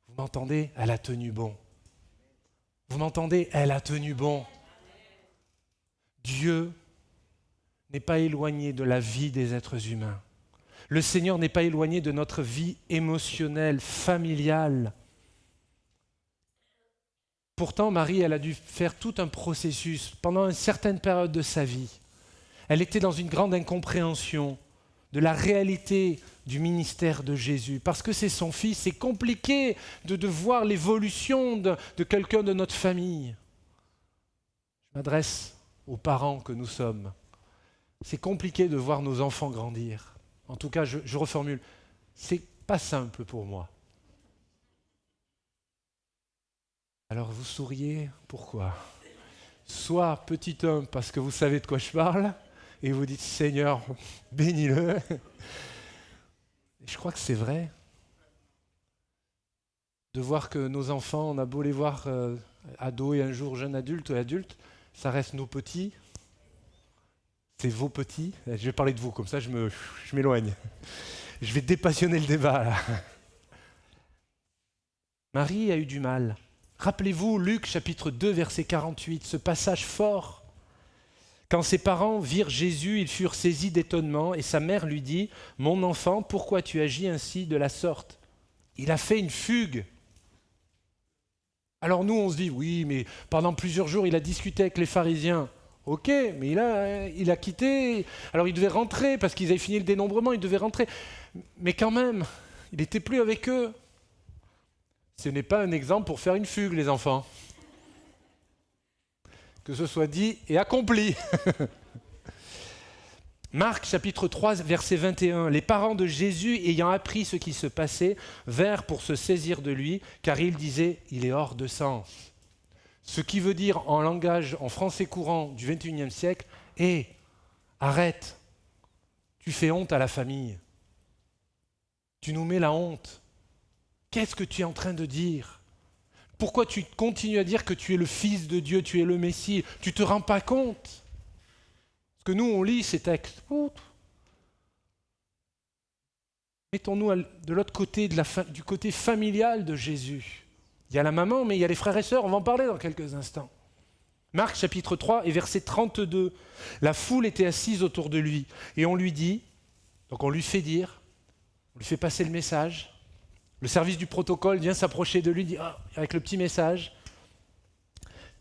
Vous m'entendez ? Elle a tenu bon. Vous m'entendez ? Elle a tenu bon. Dieu n'est pas éloigné de la vie des êtres humains. Le Seigneur n'est pas éloigné de notre vie émotionnelle, familiale. Pourtant, Marie, elle a dû faire tout un processus pendant une certaine période de sa vie. Elle était dans une grande incompréhension de la réalité du ministère de Jésus. Parce que c'est son fils, c'est compliqué de voir l'évolution de quelqu'un de notre famille. Je m'adresse aux parents que nous sommes. C'est compliqué de voir nos enfants grandir. En tout cas, je reformule, c'est pas simple pour moi. Alors vous souriez, pourquoi ? Soit petit homme, parce que vous savez de quoi je parle, et vous dites, Seigneur, bénis-le. Et je crois que c'est vrai. De voir que nos enfants, on a beau les voir ados et un jour jeunes adultes ou adultes, ça reste nos petits. C'est vos petits. Je vais parler de vous, comme ça je m'éloigne. Je vais dépassionner le débat là. Marie a eu du mal. Rappelez-vous Luc chapitre 2 verset 48, ce passage fort. Quand ses parents virent Jésus, ils furent saisis d'étonnement et sa mère lui dit « Mon enfant, pourquoi tu agis ainsi de la sorte ?» Il a fait une fugue. Alors nous on se dit « Oui, mais pendant plusieurs jours il a discuté avec les pharisiens. » Ok, mais il a quitté. Alors il devait rentrer parce qu'ils avaient fini le dénombrement, il devait rentrer. Mais quand même, il n'était plus avec eux. Ce n'est pas un exemple pour faire une fugue, les enfants. Que ce soit dit et accompli. Marc chapitre 3 verset 21. Les parents de Jésus ayant appris ce qui se passait vinrent pour se saisir de lui car ils disaient « il est hors de sens ». Ce qui veut dire en français courant du XXIe siècle, « Hé, arrête, tu fais honte à la famille. Tu nous mets la honte. Qu'est-ce que tu es en train de dire ? Pourquoi tu continues à dire que tu es le Fils de Dieu, tu es le Messie ? Tu ne te rends pas compte ? Parce que nous, on lit ces textes. Mettons-nous de l'autre côté, du côté familial de Jésus. Il y a la maman, mais il y a les frères et sœurs, on va en parler dans quelques instants. Marc chapitre 3 et verset 32. La foule était assise autour de lui et on lui dit, donc on lui fait dire, on lui fait passer le message. Le service du protocole vient s'approcher de lui, dit avec le petit message,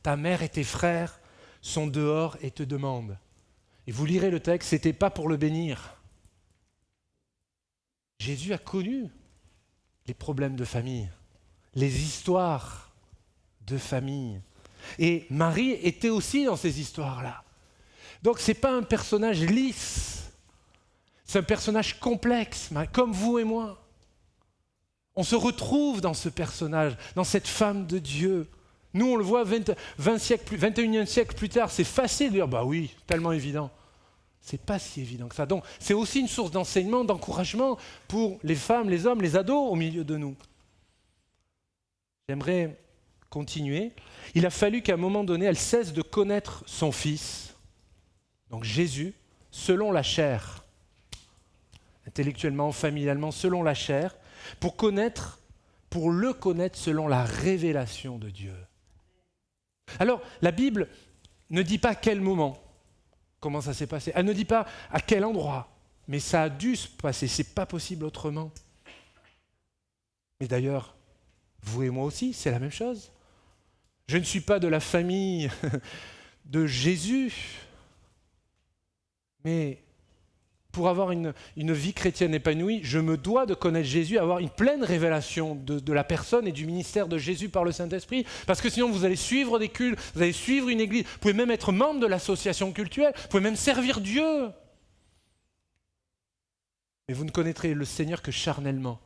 ta mère et tes frères sont dehors et te demandent. Et vous lirez le texte, c'était pas pour le bénir. Jésus a connu les problèmes de famille, les histoires de famille. Et Marie était aussi dans ces histoires-là. Donc ce n'est pas un personnage lisse, c'est un personnage complexe, comme vous et moi. On se retrouve dans ce personnage, dans cette femme de Dieu, Nous, on le voit 21e siècle plus tard, c'est facile de dire « bah oui, tellement évident ». C'est pas si évident que ça. Donc, c'est aussi une source d'enseignement, d'encouragement pour les femmes, les hommes, les ados au milieu de nous. J'aimerais continuer. Il a fallu qu'à un moment donné, elle cesse de connaître son fils, donc Jésus, selon la chair, intellectuellement, familialement, selon la chair, pour le connaître selon la révélation de Dieu. Alors, la Bible ne dit pas à quel moment, comment ça s'est passé. Elle ne dit pas à quel endroit, mais ça a dû se passer. C'est pas possible autrement. Et d'ailleurs, vous et moi aussi, c'est la même chose. Je ne suis pas de la famille de Jésus, mais pour avoir une vie chrétienne épanouie, je me dois de connaître Jésus, avoir une pleine révélation de la personne et du ministère de Jésus par le Saint-Esprit. Parce que sinon, vous allez suivre des cultes, vous allez suivre une église, vous pouvez même être membre de l'association cultuelle, vous pouvez même servir Dieu. Mais vous ne connaîtrez le Seigneur que charnellement.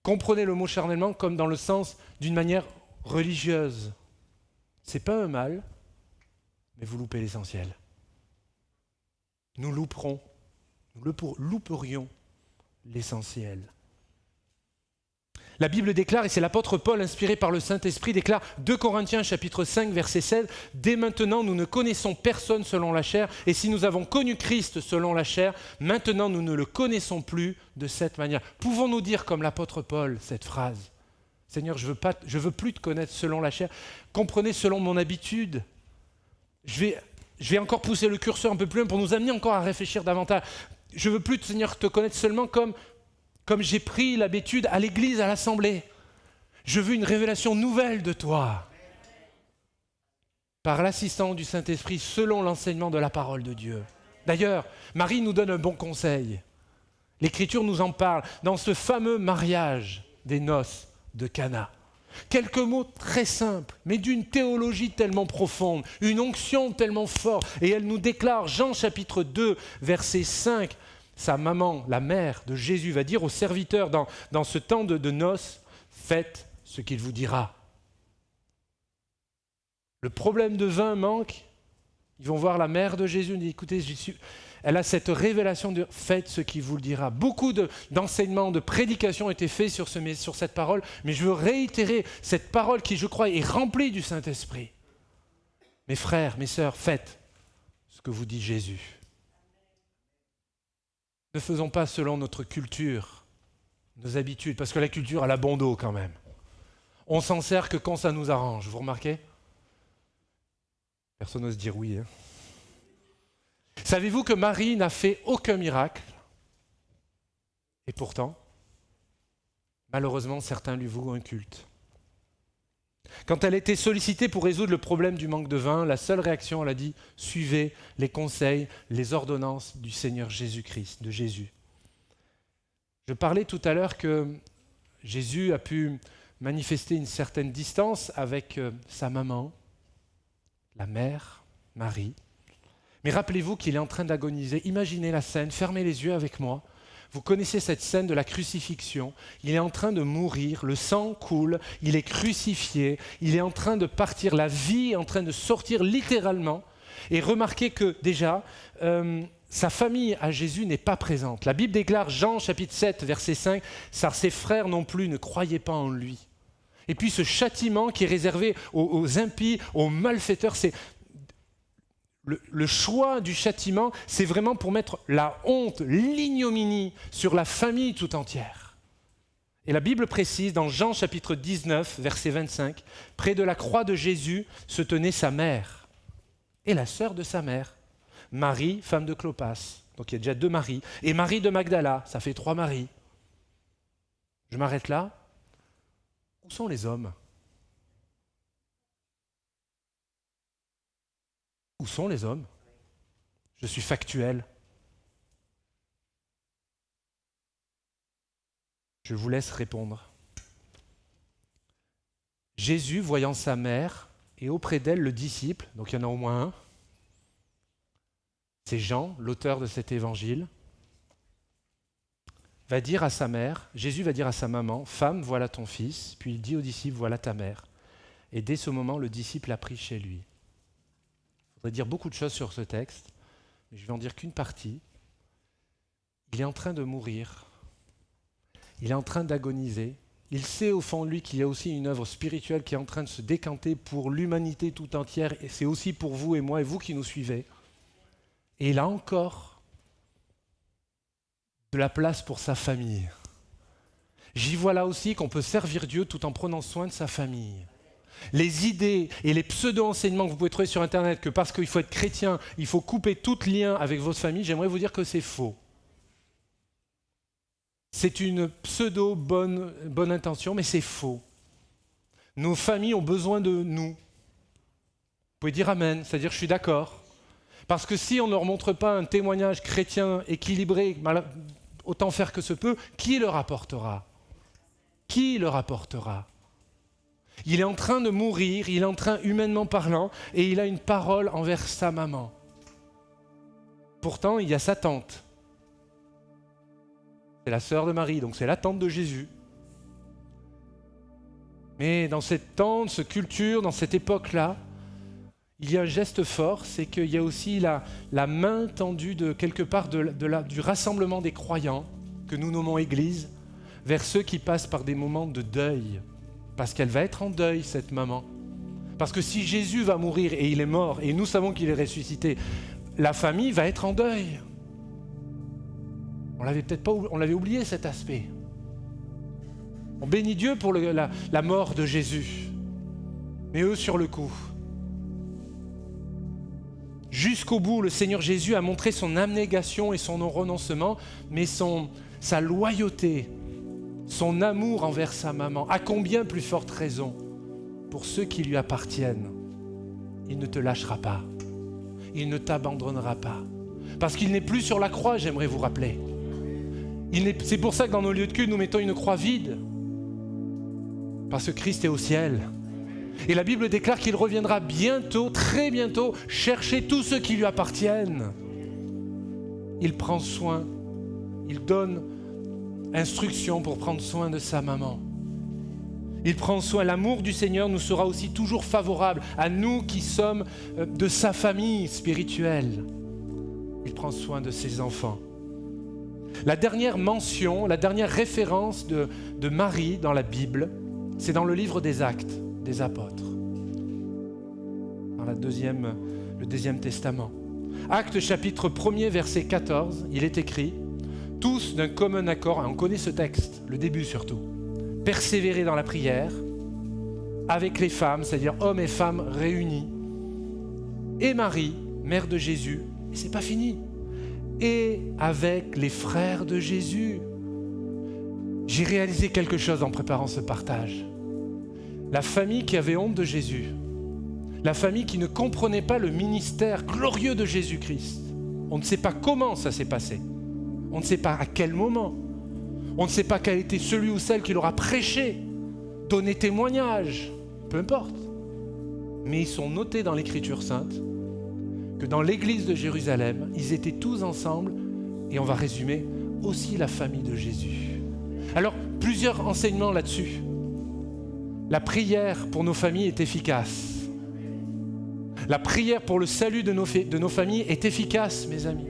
Comprenez le mot charnellement comme dans le sens d'une manière religieuse. C'est pas un mal, mais vous loupez l'essentiel. Nous louperions l'essentiel. La Bible déclare, et c'est l'apôtre Paul, inspiré par le Saint-Esprit, déclare 2 Corinthiens chapitre 5, verset 16, « Dès maintenant, nous ne connaissons personne selon la chair, et si nous avons connu Christ selon la chair, maintenant nous ne le connaissons plus de cette manière. » Pouvons-nous dire comme l'apôtre Paul cette phrase ? « Seigneur, je veux plus te connaître selon la chair, comprenez selon mon habitude. » Je vais encore pousser le curseur un peu plus loin pour nous amener encore à réfléchir davantage. Je veux plus, Seigneur, te connaître seulement comme j'ai pris l'habitude à l'église, à l'assemblée. Je veux une révélation nouvelle de toi. Par l'assistance du Saint-Esprit, selon l'enseignement de la parole de Dieu. D'ailleurs, Marie nous donne un bon conseil. L'Écriture nous en parle dans ce fameux mariage des noces de Cana. Quelques mots très simples, mais d'une théologie tellement profonde, une onction tellement forte. Et elle nous déclare, Jean chapitre 2, verset 5, sa maman, la mère de Jésus, va dire aux serviteurs dans ce temps de noces, faites ce qu'il vous dira. Le problème de vin manque, ils vont voir la mère de Jésus, et disent, écoutez, elle a cette révélation de « faites ce qu'il vous le dira ». Beaucoup d'enseignements, de prédications ont été faits sur cette parole, mais je veux réitérer cette parole qui, je crois, est remplie du Saint-Esprit. Mes frères, mes sœurs, faites ce que vous dit Jésus. Ne faisons pas selon notre culture, nos habitudes, parce que la culture, elle a bon dos quand même. On s'en sert que quand ça nous arrange, vous remarquez ? Personne n'ose dire oui, hein. Savez-vous que Marie n'a fait aucun miracle ? Et pourtant, malheureusement, certains lui vouent un culte. Quand elle était sollicitée pour résoudre le problème du manque de vin, la seule réaction, elle a dit « Suivez les conseils, les ordonnances du Seigneur Jésus-Christ, de Jésus ». Je parlais tout à l'heure que Jésus a pu manifester une certaine distance avec sa maman, la mère, Marie. Mais rappelez-vous qu'il est en train d'agoniser. Imaginez la scène, fermez les yeux avec moi. Vous connaissez cette scène de la crucifixion. Il est en train de mourir, le sang coule, il est crucifié, il est en train de partir, la vie est en train de sortir littéralement. Et remarquez que déjà, sa famille à Jésus n'est pas présente. La Bible déclare, Jean chapitre 7, verset 5, « Ses frères non plus ne croyaient pas en lui ». Et puis ce châtiment qui est réservé aux impies, aux malfaiteurs, c'est... Le choix du châtiment, c'est vraiment pour mettre la honte, l'ignominie sur la famille tout entière. Et la Bible précise, dans Jean chapitre 19, verset 25, près de la croix de Jésus se tenait sa mère et la sœur de sa mère, Marie, femme de Clopas. Donc il y a déjà 2 Maries. Et Marie de Magdala, ça fait 3 Maries. Je m'arrête là. Où sont les hommes ? Où sont les hommes ? Je suis factuel. Je vous laisse répondre. Jésus, voyant sa mère, et auprès d'elle le disciple, donc il y en a au moins un, c'est Jean, l'auteur de cet évangile, va dire à sa mère, Jésus va dire à sa maman, « Femme, voilà ton fils », puis il dit aux disciples, « Voilà ta mère ». Et dès ce moment, le disciple l'a pris chez lui. Il faudrait dire beaucoup de choses sur ce texte, mais je vais en dire qu'une partie. Il est en train de mourir. Il est en train d'agoniser. Il sait au fond de lui qu'il y a aussi une œuvre spirituelle qui est en train de se décanter pour l'humanité tout entière. Et c'est aussi pour vous et moi et vous qui nous suivez. Et il a encore de la place pour sa famille. J'y vois là aussi qu'on peut servir Dieu tout en prenant soin de sa famille. Les idées et les pseudo-enseignements que vous pouvez trouver sur Internet, que parce qu'il faut être chrétien, il faut couper tout lien avec votre famille, j'aimerais vous dire que c'est faux. C'est une pseudo-bonne intention, mais c'est faux. Nos familles ont besoin de nous. Vous pouvez dire amen, c'est-à-dire je suis d'accord. Parce que si on ne leur montre pas un témoignage chrétien équilibré, autant faire que se peut, qui le rapportera ? Qui le rapportera ? Il est en train de mourir, il est en train, humainement parlant, et il a une parole envers sa maman. Pourtant, il y a sa tante. C'est la sœur de Marie, donc c'est la tante de Jésus. Mais dans cette tante, cette culture, dans cette époque-là, il y a un geste fort, c'est qu'il y a aussi la main tendue de quelque part du rassemblement des croyants, que nous nommons Église, vers ceux qui passent par des moments de deuil. Parce qu'elle va être en deuil, cette maman. Parce que si Jésus va mourir et il est mort, et nous savons qu'il est ressuscité, la famille va être en deuil. On l'avait oublié cet aspect. On bénit Dieu pour la mort de Jésus. Mais eux sur le coup. Jusqu'au bout, le Seigneur Jésus a montré son abnégation et son non-renoncement, mais sa loyauté, son amour envers sa maman, à combien plus forte raison pour ceux qui lui appartiennent. Il ne te lâchera pas. Il ne t'abandonnera pas. Parce qu'il n'est plus sur la croix, j'aimerais vous rappeler. C'est pour ça que dans nos lieux de culte, nous mettons une croix vide. Parce que Christ est au ciel. Et la Bible déclare qu'il reviendra bientôt, très bientôt, chercher tous ceux qui lui appartiennent. Il prend soin, il donne instruction pour prendre soin de sa maman. Il prend soin, l'amour du Seigneur nous sera aussi toujours favorable à nous qui sommes de sa famille spirituelle. Il prend soin de ses enfants. La dernière mention, la dernière référence de Marie dans la Bible, c'est dans le livre des Actes des Apôtres, dans le deuxième Testament. Actes chapitre 1er, verset 14, il est écrit « Tous d'un commun accord », on connaît ce texte, le début surtout, « persévérer dans la prière, avec les femmes, c'est-à-dire hommes et femmes réunis, et Marie, mère de Jésus, et c'est pas fini, et avec les frères de Jésus. » J'ai réalisé quelque chose en préparant ce partage. La famille qui avait honte de Jésus, la famille qui ne comprenait pas le ministère glorieux de Jésus-Christ. On ne sait pas comment ça s'est passé. On ne sait pas à quel moment. On ne sait pas quel était celui ou celle qui leur a prêché, donné témoignage, peu importe. Mais ils sont notés dans l'Écriture sainte que dans l'église de Jérusalem, ils étaient tous ensemble, et on va résumer, aussi la famille de Jésus. Alors, plusieurs enseignements là-dessus. La prière pour nos familles est efficace. La prière pour le salut de nos familles est efficace, mes amis.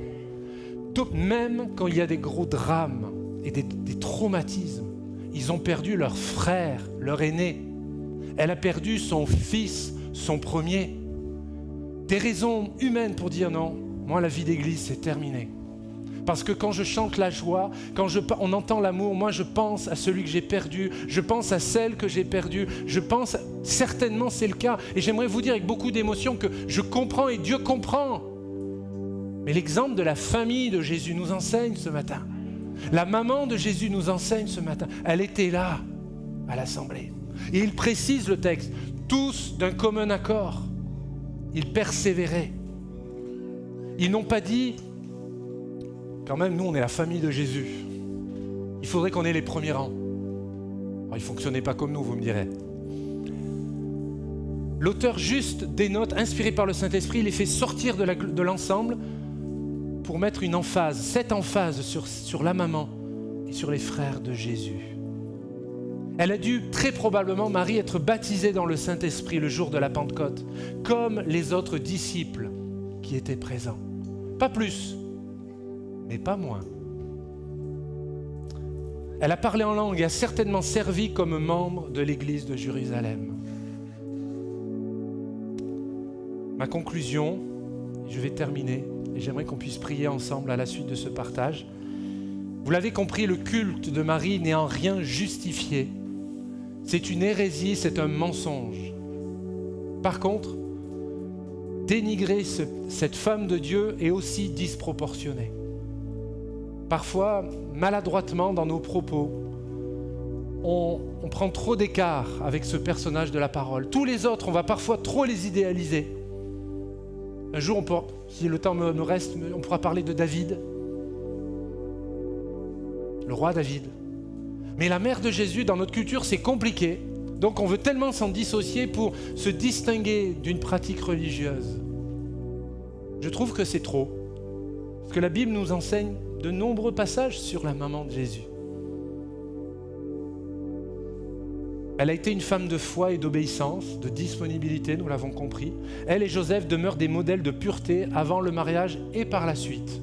Même quand il y a des gros drames et des traumatismes, ils ont perdu leur frère, leur aîné. Elle a perdu son fils, son premier. Des raisons humaines pour dire non, moi la vie d'église c'est terminé. Parce que quand je chante la joie, quand on entend l'amour, moi je pense à celui que j'ai perdu, je pense à celle que j'ai perdue, certainement c'est le cas. Et j'aimerais vous dire avec beaucoup d'émotion que je comprends et Dieu comprend. Mais l'exemple de la famille de Jésus nous enseigne ce matin. La maman de Jésus nous enseigne ce matin. Elle était là, à l'assemblée. Et il précise le texte, tous d'un commun accord. Ils persévéraient. Ils n'ont pas dit... Quand même, nous, on est la famille de Jésus. Il faudrait qu'on ait les premiers rangs. Alors, il ne fonctionnait pas comme nous, vous me direz. L'auteur juste des notes, inspiré par le Saint-Esprit, il les fait sortir de l'ensemble pour mettre une emphase, cette emphase sur la maman et sur les frères de Jésus. Elle a dû très probablement, Marie, être baptisée dans le Saint-Esprit le jour de la Pentecôte, comme les autres disciples qui étaient présents. Pas plus, mais pas moins. Elle a parlé en langue et a certainement servi comme membre de l'Église de Jérusalem. Ma conclusion, je vais terminer, et j'aimerais qu'on puisse prier ensemble à la suite de ce partage. Vous l'avez compris, le culte de Marie n'est en rien justifié. C'est une hérésie, c'est un mensonge. Par contre, dénigrer cette femme de Dieu est aussi disproportionné. Parfois, maladroitement dans nos propos, on prend trop d'écart avec ce personnage de la parole. Tous les autres, on va parfois trop les idéaliser. Un jour, si le temps me reste, on pourra parler de David, le roi David. Mais la mère de Jésus, dans notre culture, c'est compliqué. Donc on veut tellement s'en dissocier pour se distinguer d'une pratique religieuse. Je trouve que c'est trop. Parce que la Bible nous enseigne de nombreux passages sur la maman de Jésus. Elle a été une femme de foi et d'obéissance, de disponibilité, nous l'avons compris. Elle et Joseph demeurent des modèles de pureté avant le mariage et par la suite.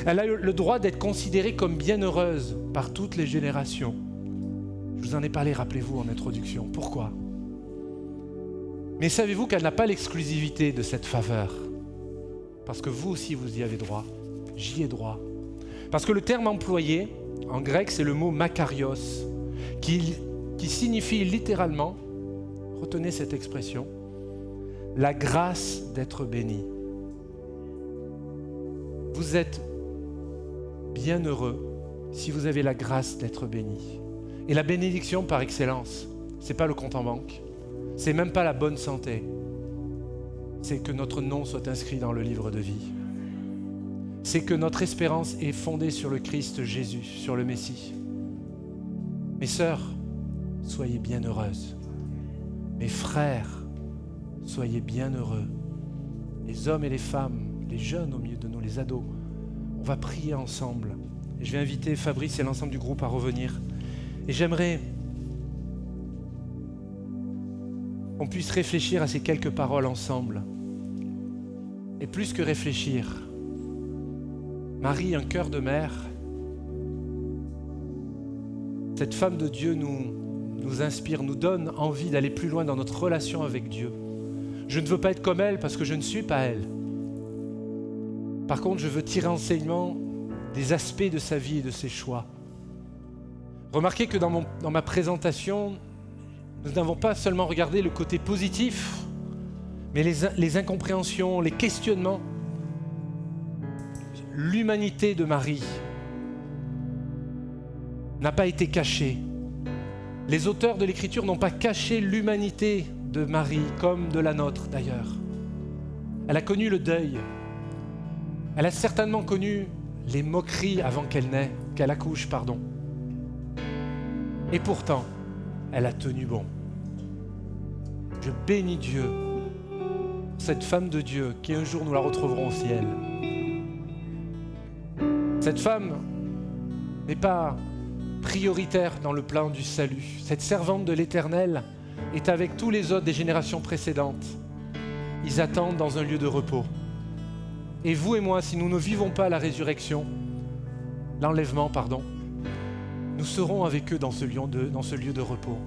Elle a eu le droit d'être considérée comme bienheureuse par toutes les générations. Je vous en ai parlé, rappelez-vous, en introduction. Pourquoi ? Mais savez-vous qu'elle n'a pas l'exclusivité de cette faveur ? Parce que vous aussi, vous y avez droit. J'y ai droit. Parce que le terme employé, en grec, c'est le mot makarios, qui signifie littéralement, retenez cette expression, la grâce d'être béni. Vous êtes bienheureux si vous avez la grâce d'être béni. Et la bénédiction par excellence, ce n'est pas le compte en banque, c'est même pas la bonne santé, c'est que notre nom soit inscrit dans le livre de vie. C'est que notre espérance est fondée sur le Christ Jésus, sur le Messie. Mes sœurs, soyez bienheureuses. Mes frères, soyez bienheureux. Les hommes et les femmes, les jeunes au milieu de nous, les ados, on va prier ensemble. Et je vais inviter Fabrice et l'ensemble du groupe à revenir. Et j'aimerais qu'on puisse réfléchir à ces quelques paroles ensemble. Et plus que réfléchir, Marie, un cœur de mère, cette femme de Dieu nous inspire, nous donne envie d'aller plus loin dans notre relation avec Dieu. Je ne veux pas être comme elle parce que je ne suis pas elle. Par contre, je veux tirer enseignement des aspects de sa vie et de ses choix. Remarquez que dans ma présentation, nous n'avons pas seulement regardé le côté positif, mais les incompréhensions, les questionnements. L'humanité de Marie n'a pas été cachée. Les auteurs de l'Écriture n'ont pas caché l'humanité de Marie, comme de la nôtre d'ailleurs. Elle a connu le deuil. Elle a certainement connu les moqueries avant qu'elle accouche. Et pourtant, elle a tenu bon. Je bénis Dieu, cette femme de Dieu, qui un jour nous la retrouverons au ciel. Cette femme n'est pas prioritaire dans le plan du salut. Cette servante de l'Éternel est avec tous les autres des générations précédentes. Ils attendent dans un lieu de repos. Et vous et moi, si nous ne vivons pas la résurrection, l'enlèvement, nous serons avec eux dans ce lieu de repos.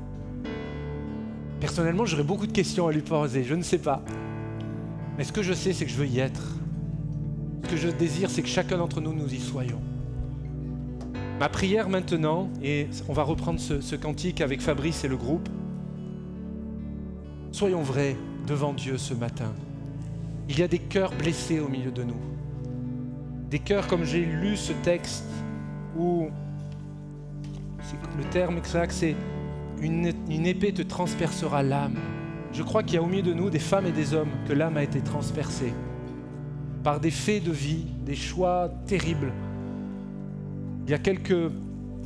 Personnellement, j'aurais beaucoup de questions à lui poser, je ne sais pas. Mais ce que je sais, c'est que je veux y être. Ce que je désire, c'est que chacun d'entre nous, nous y soyons. Ma prière maintenant, et on va reprendre ce cantique avec Fabrice et le groupe. Soyons vrais devant Dieu ce matin. Il y a des cœurs blessés au milieu de nous. Des cœurs, comme j'ai lu ce texte, où le terme exact, c'est une épée te transpercera l'âme. Je crois qu'il y a au milieu de nous des femmes et des hommes que l'âme a été transpercée par des faits de vie, des choix terribles. Il y a quelques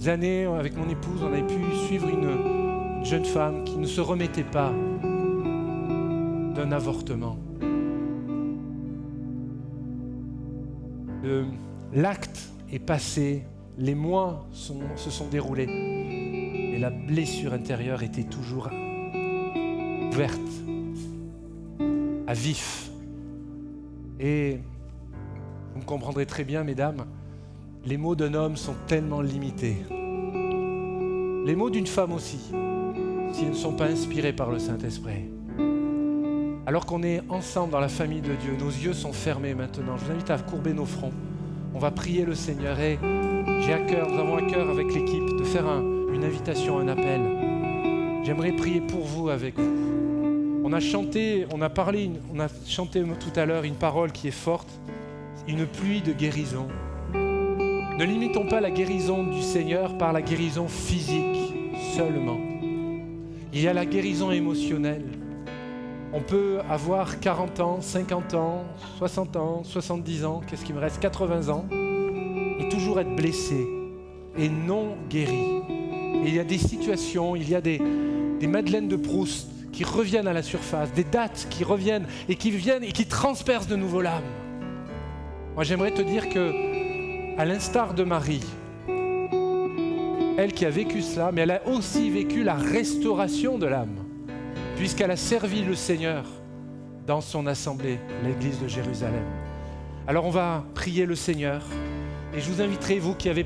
années, avec mon épouse, on avait pu suivre une jeune femme qui ne se remettait pas d'un avortement. L'acte est passé, les mois se sont déroulés. Et et la blessure intérieure était toujours ouverte, à vif. Et vous me comprendrez très bien, mesdames, les mots d'un homme sont tellement limités. Les mots d'une femme aussi, s'ils ne sont pas inspirés par le Saint-Esprit. Alors qu'on est ensemble dans la famille de Dieu, nos yeux sont fermés maintenant. Je vous invite à courber nos fronts. On va prier le Seigneur et j'ai à cœur, nous avons à cœur avec l'équipe de faire une invitation, un appel. J'aimerais prier pour vous, avec vous. On a chanté tout à l'heure une parole qui est forte, une pluie de guérison. Ne limitons pas la guérison du Seigneur par la guérison physique seulement. Il y a la guérison émotionnelle. On peut avoir 40 ans, 50 ans, 60 ans, 70 ans, qu'est-ce qui me reste, 80 ans, et toujours être blessé et non guéri. Et il y a des situations, il y a des Madeleines de Proust qui reviennent à la surface, des dates qui reviennent et qui transpercent de nouveau l'âme. Moi, j'aimerais te dire que, à l'instar de Marie, elle qui a vécu cela, mais elle a aussi vécu la restauration de l'âme, puisqu'elle a servi le Seigneur dans son assemblée, l'église de Jérusalem. Alors on va prier le Seigneur, et je vous inviterai, vous qui avez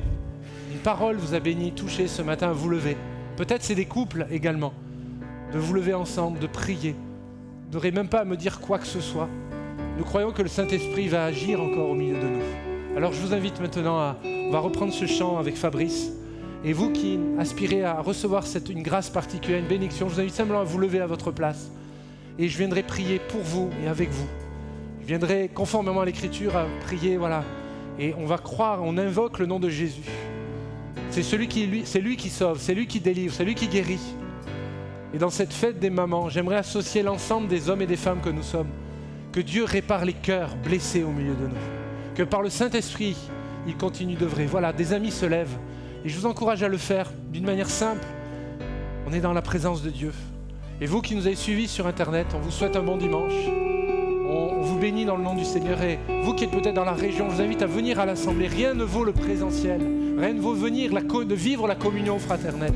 une parole vous a béni, touché ce matin, à vous lever. Peut-être c'est des couples également, de vous lever ensemble, de prier. Vous n'aurez même pas à me dire quoi que ce soit. Nous croyons que le Saint-Esprit va agir encore au milieu de nous. Alors je vous invite maintenant on va reprendre ce chant avec Fabrice. Et vous qui aspirez à recevoir une grâce particulière, une bénédiction, je vous invite simplement à vous lever à votre place. Et je viendrai prier pour vous et avec vous. Je viendrai, conformément à l'Écriture, à prier, voilà. Et on va croire, on invoque le nom de Jésus. C'est lui qui sauve, c'est lui qui délivre, c'est lui qui guérit. Et dans cette fête des mamans, j'aimerais associer l'ensemble des hommes et des femmes que nous sommes. Que Dieu répare les cœurs blessés au milieu de nous. Que par le Saint-Esprit, il continue d'œuvrer. Voilà, des amis se lèvent. Et je vous encourage à le faire d'une manière simple. On est dans la présence de Dieu. Et vous qui nous avez suivis sur Internet, on vous souhaite un bon dimanche. On vous bénit dans le nom du Seigneur. Et vous qui êtes peut-être dans la région, je vous invite à venir à l'Assemblée. Rien ne vaut le présentiel. Rien ne vaut de vivre la communion fraternelle.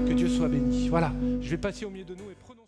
Que Dieu soit béni. Voilà, je vais passer au milieu de nous et prenons...